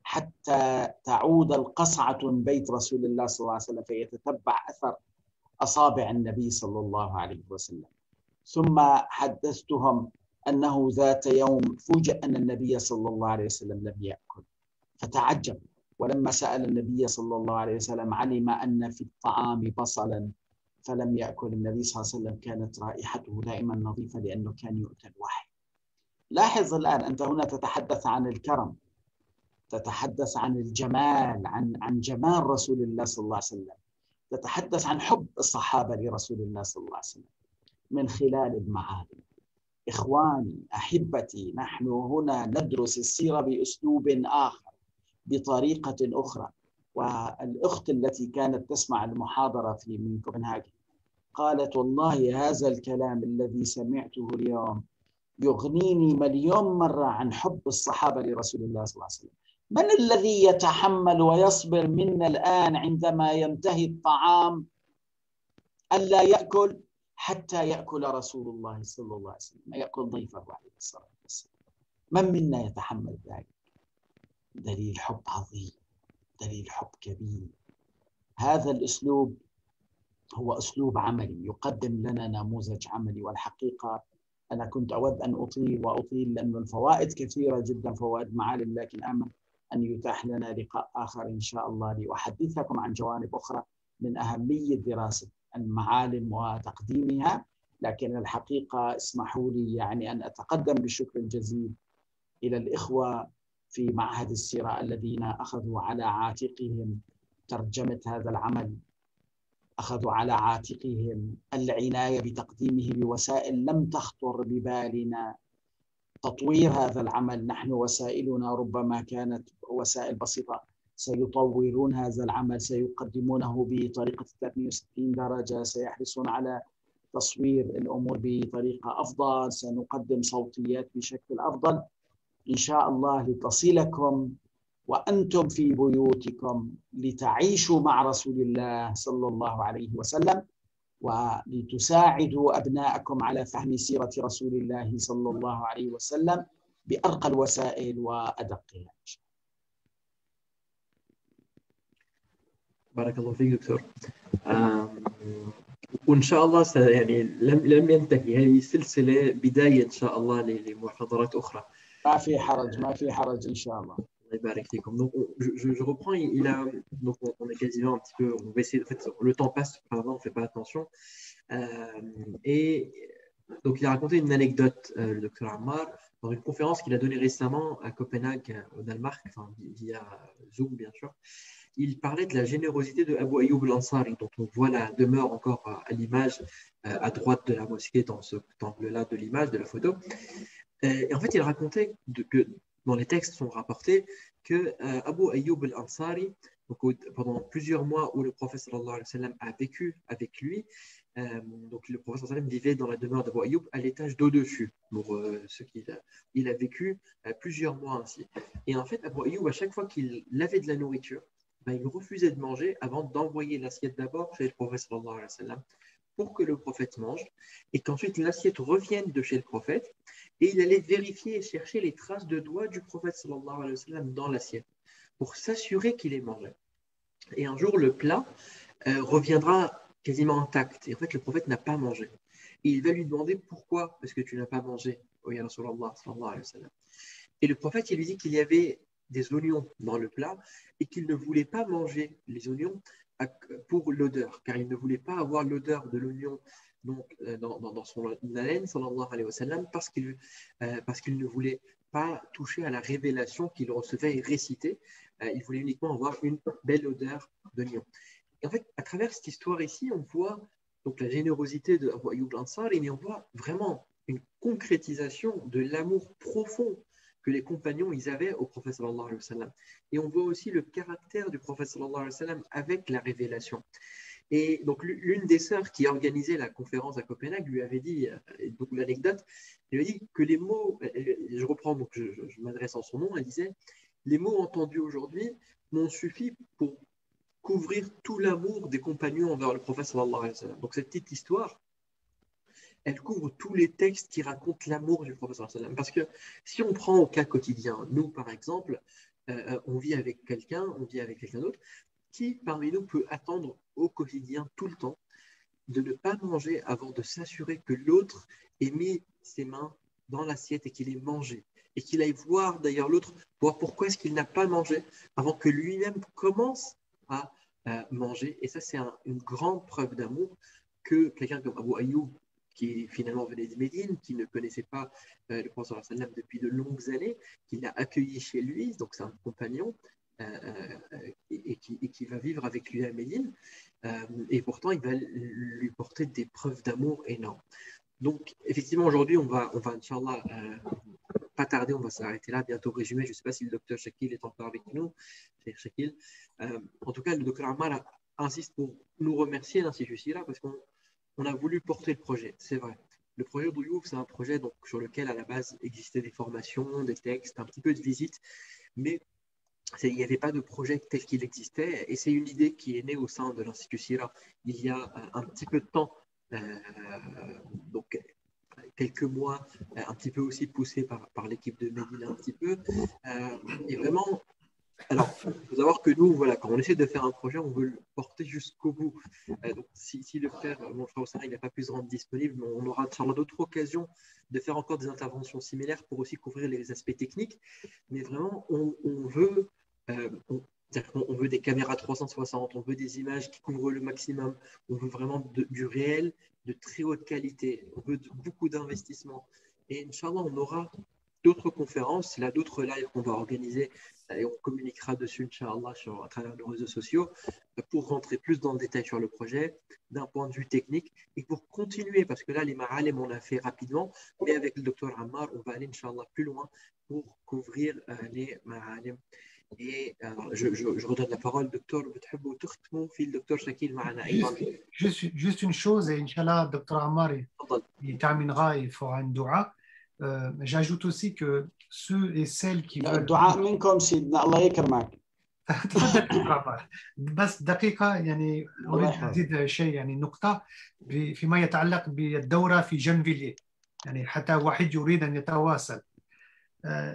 حتى تعود القصعة من بيت رسول الله صلى الله عليه وسلم فيتتبع أثر أصابع النبي صلى الله عليه وسلم. ثم حدثتهم أنه ذات يوم فوجئ أن النبي صلى الله عليه وسلم لم يأكل فتعجب، ولما سأل النبي صلى الله عليه وسلم علم أن في الطعام بصلا فلم يأكل النبي صلى الله عليه وسلم. كانت رائحته دائما نظيفة لأنه كان يؤتى الوحي. لاحظ الآن أنت هنا تتحدث عن الكرم، تتحدث عن الجمال، عن جمال رسول الله صلى الله عليه وسلم، تتحدث عن حب الصحابة لرسول الله صلى الله عليه وسلم من خلال المعالم. إخواني أحبتي، نحن هنا ندرس السيرة بأسلوب آخر، بطريقة أخرى. والأخت التي كانت تسمع المحاضرة من كوبنهاجن قالت والله هذا الكلام الذي سمعته اليوم يغنيني مليون مرة عن حب الصحابة لرسول الله صلى الله عليه وسلم. من الذي يتحمل ويصبر منا الآن عندما ينتهي الطعام ألا يأكل حتى يأكل رسول الله صلى الله عليه وسلم، يأكل ضيفه عليه الصلاة والسلام؟ من منا يتحمل ذلك؟ دليل حب عظيم، دليل حب كبير. هذا الأسلوب هو أسلوب عملي يقدم لنا نموذج عملي. والحقيقة أنا كنت أود أن أطيل لأن الفوائد كثيرة جدا، فوائد معالم، لكن آمل أن يتاح لنا لقاء آخر إن شاء الله لأحدثكم عن جوانب أخرى من أهمية دراسة المعالم وتقديمها. لكن الحقيقة اسمحوا لي يعني أن أتقدم بالشكر الجزيل إلى الإخوة في معهد السيرة الذين أخذوا على عاتقهم ترجمة هذا العمل، أخذوا على عاتقهم العناية بتقديمه بوسائل لم تخطر ببالنا. تطوير هذا العمل، نحن وسائلنا ربما كانت وسائل بسيطة، سيطورون هذا العمل، سيقدمونه بطريقة 360 درجة، سيحرصون على تصوير الأمور بطريقة أفضل، سنقدم صوتيات بشكل أفضل إن شاء الله لتصلكم وأنتم في بيوتكم، لتعيشوا مع رسول الله صلى الله عليه وسلم، ولتساعدوا أبناءكم على فهم سيرة رسول الله صلى الله عليه وسلم بأرقى الوسائل وأدقها. بارك الله فيك دكتور. وإن شاء الله يعني لم ينتهي، هذه سلسلة بداية إن شاء الله لمحاضرات أخرى. ما في حرج، ما في حرج إن شاء الله. الله Donc, je reprends. Donc on est quasiment un petit peu. On va essayer. En fait, le temps passe. Pardon, on ne fait pas attention. Et donc, il a raconté une anecdote, le docteur Ammar, dans une conférence qu'il a donnée récemment à Copenhague, au Danemark, enfin, via Zoom, bien sûr. Il parlait de la générosité de Abu Ayyub al-Ansari, dont on voit la demeure encore à l'image, à droite de la mosquée, dans cet angle-là de l'image, de la photo. Et en fait, il racontait que dans les textes sont rapportés que Abu Ayyub al-Ansari, pendant plusieurs mois où le prophète sallallahu alayhi wa sallam a vécu avec lui, donc le prophète sallallahu alayhi wa sallam vivait dans la demeure d'Abu Ayyub à l'étage d'au-dessus, pour ce qu'il a vécu plusieurs mois ainsi. Et en fait, Abu Ayyub, à chaque fois qu'il avait de la nourriture, il refusait de manger avant d'envoyer l'assiette d'abord chez le prophète sallallahu alayhi wa sallam pour que le prophète mange et qu'ensuite l'assiette revienne de chez le prophète et il allait vérifier et chercher les traces de doigts du prophète sallallahu alayhi wa sallam dans l'assiette pour s'assurer qu'il ait mangé. Et un jour, le plat reviendra quasiment intact et en fait, le prophète n'a pas mangé. Et il va lui demander pourquoi est-ce que tu n'as pas mangé, oh ya Rasulallah sallallahu alayhi wa sallam. Et le prophète, il lui dit qu'il y avait des oignons dans le plat et qu'il ne voulait pas manger les oignons pour l'odeur, car il ne voulait pas avoir l'odeur de l'oignon donc, dans son haleine, sallallahu alayhi wa sallam, parce qu'il ne voulait pas toucher à la révélation qu'il recevait et réciter. Il voulait uniquement avoir une belle odeur d'oignon. Et en fait, à travers cette histoire ici, on voit donc la générosité de Abu Ayyub al-Ansari, mais on voit vraiment une concrétisation de l'amour profond que les compagnons ils avaient au prophète sallallahu alayhi wa sallam. Et on voit aussi le caractère du prophète sallallahu alayhi wa sallam avec la révélation. Et donc l'une des sœurs qui organisait la conférence à Copenhague lui avait dit, donc l'anecdote, elle lui a dit que les mots, je reprends donc je m'adresse en son nom, elle disait les mots entendus aujourd'hui m'ont suffi pour couvrir tout l'amour des compagnons envers le prophète sallallahu alayhi wa sallam. Donc cette petite histoire, elle couvre tous les textes qui racontent l'amour du prophète sallallahu alayhi wa sallam. Parce que si on prend au cas quotidien, nous par exemple, on vit avec quelqu'un d'autre, qui parmi nous peut attendre au quotidien tout le temps de ne pas manger avant de s'assurer que l'autre ait mis ses mains dans l'assiette et qu'il ait mangé et qu'il aille voir d'ailleurs l'autre, voir pourquoi est-ce qu'il n'a pas mangé avant que lui-même commence à manger. Et ça, c'est une grande preuve d'amour que quelqu'un comme Abu Ayyub, qui finalement venait de Médine, qui ne connaissait pas le prophète sallallahu alayhi wa sallam depuis de longues années, qui l'a accueilli chez lui, donc c'est un compagnon, et qui va vivre avec lui à Médine, et pourtant il va lui porter des preuves d'amour énormes. Donc effectivement aujourd'hui on va Inch'Allah pas tarder, on va s'arrêter là, bientôt résumé. Je ne sais pas si le docteur Shakil est encore avec nous. Shakil. En tout cas, le docteur Ammar insiste pour nous remercier l'Institut Sira parce qu'on a voulu porter le projet, c'est vrai. Le projet Douyouf, c'est un projet donc, sur lequel à la base existaient des formations, des textes, un petit peu de visites, mais il n'y avait pas de projet tel qu'il existait et c'est une idée qui est née au sein de l'Institut Sira il y a un petit peu de temps, donc quelques mois, un petit peu aussi poussé par l'équipe de Médine un petit peu, et vraiment, alors il faut savoir que nous, voilà, quand on essaie de faire un projet, on veut le porter jusqu'au bout. Donc si le frère, mon frère Oussama, il n'a pas pu se rendre disponible, on aura d'autres occasions de faire encore des interventions similaires pour aussi couvrir les aspects techniques, mais vraiment, on veut on veut des caméras 360, on veut des images qui couvrent le maximum, on veut vraiment du réel, de très haute qualité, on veut beaucoup d'investissement. Et Inch'Allah, on aura d'autres conférences, là d'autres lives qu'on va organiser et on communiquera dessus, Inch'Allah, à travers nos réseaux sociaux pour rentrer plus dans le détail sur le projet d'un point de vue technique et pour continuer, parce que là, les ma'alim, on l'a fait rapidement, mais avec le docteur Ammar, on va aller, Inch'Allah, plus loin pour couvrir les ma'alim. Et je redonne la parole, docteur. Docteur Shakil juste une chose, et Inch'Allah, docteur Ammar, il terminera, il fera un dua. J'ajoute aussi que ceux et celles qui veulent... الدعاء منكم سيدنا الله يكرمك. بس دقيقة يعني أريد أزيد شيء يعني نقطة فيما يتعلق بالدورة في جنفيلييه يعني حتى واحد يريد أن يتواصل.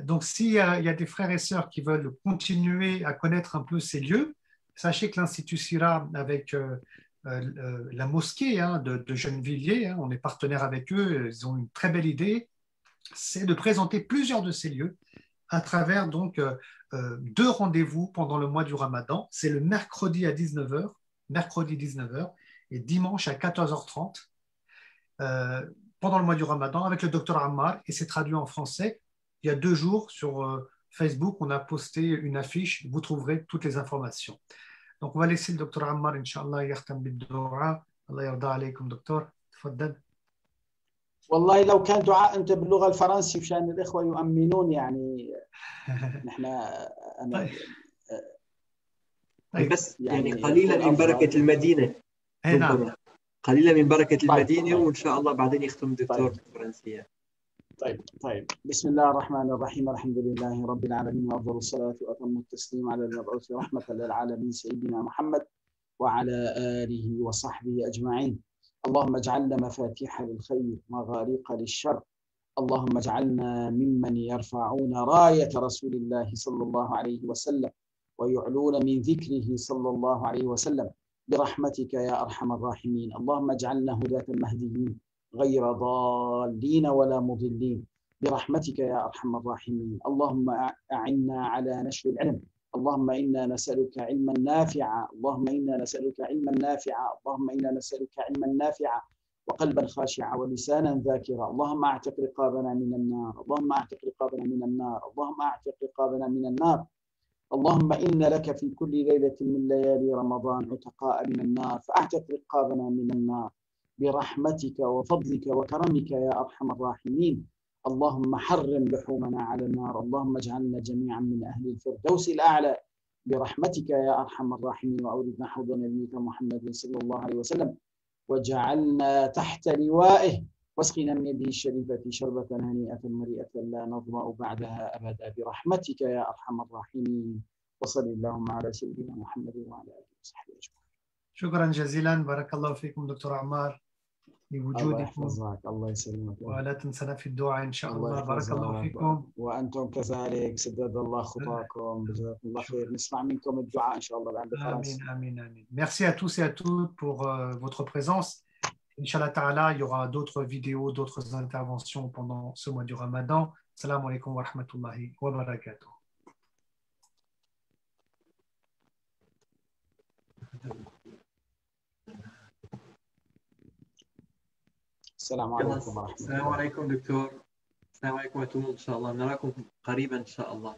Donc, s'il y a des frères et sœurs qui veulent continuer à connaître un peu ces lieux, sachez que l'Institut Sira, avec la mosquée de Gennevilliers, on est partenaire avec eux, ils ont une très belle idée, c'est de présenter plusieurs de ces lieux à travers donc 2 rendez-vous pendant le mois du Ramadan. C'est le mercredi à 19h, et dimanche à 14h30 pendant le mois du Ramadan avec le docteur Ammar, et c'est traduit en français. Il y a 2 jours sur Facebook, on a posté une affiche, vous trouverez toutes les informations. Donc on va laisser le docteur Ammar, Inch'Allah, يختم بالدعاء. الله يرضى عليكم دكتور، تفضل. والله لو كان دعاء أنت باللغة الفرنسية مشان الإخوة يؤمنون يعني نحن أنا بس يعني قليلا من بركة المدينة، نعم قليلا من بركة المدينة، وإن شاء الله بعدين يختم الدكتور بالفرنسية. طيب بسم الله الرحمن الرحيم، الحمد لله رب العالمين، وأفضل الصلاة وأتم التسليم على المبعوث رحمة للعالمين سيدنا محمد وعلى آله وصحبه أجمعين. اللهم اجعلنا مفاتيح للخير مغاليق للشر، اللهم اجعلنا ممن يرفعون راية رسول الله صلى الله عليه وسلم ويعلون من ذكره صلى الله عليه وسلم برحمتك يا أرحم الراحمين. اللهم اجعلنا هداة مهديين غير ضالين ولا مضلين برحمتك يا أرحم الراحمين. اللهم أعنا على نشر العلم، اللهم إنا نسألك علما نافعا، اللهم إنا نسألك علما نافعا، اللهم إنا نسألك علما نافعا وقلبا خاشعا ولسانا ذاكرا. اللهم أعتق رقابنا من النار، اللهم أعتق رقابنا من النار، اللهم أعتق رقابنا من النار. اللهم إن لك في كل ليلة من ليالي رمضان عتقاء من النار، فأعتق رقابنا من النار برحمتك وفضلك وكرمك يا أرحم الراحمين. اللهم حرم لحومنا على النار، اللهم اجعلنا جميعا من أهل الفردوس الأعلى برحمتك يا أرحم الراحمين. وأوردنا حوض نبيك محمد صلى الله عليه وسلم وجعلنا تحت لوائه، واسقنا من يده الشريفة شربة هنيئة مريئة لا نظمأ بعدها أبدا برحمتك يا أرحم الراحمين. وصل اللهم على سيدنا محمد وعلى آله وصحبه أجمعين. شكرا جزيلا، بارك الله فيكم دكتور عمار لوجودكم. الله يسلمك، ولا تنسنا في الدعاء إن شاء الله. بارك الله فيكم وأنتم كذلك، سدد الله خطاكم، جزاكم الله خير. نسمع منكم الدعاء إن شاء الله بعد فرنسا. Amin. Merci à tous et à toutes pour votre présence. Inch'Allah Ta'ala, il y aura d'autres vidéos, d'autres interventions pendant ce mois du Ramadan. Assalamu alaikum wa rahmatullahi wa barakatuh. السلام عليكم ورحمة الله. السلام عليكم دكتور. السلام عليكم à tout le monde. إن شاء الله نراكم قريبا إن شاء الله.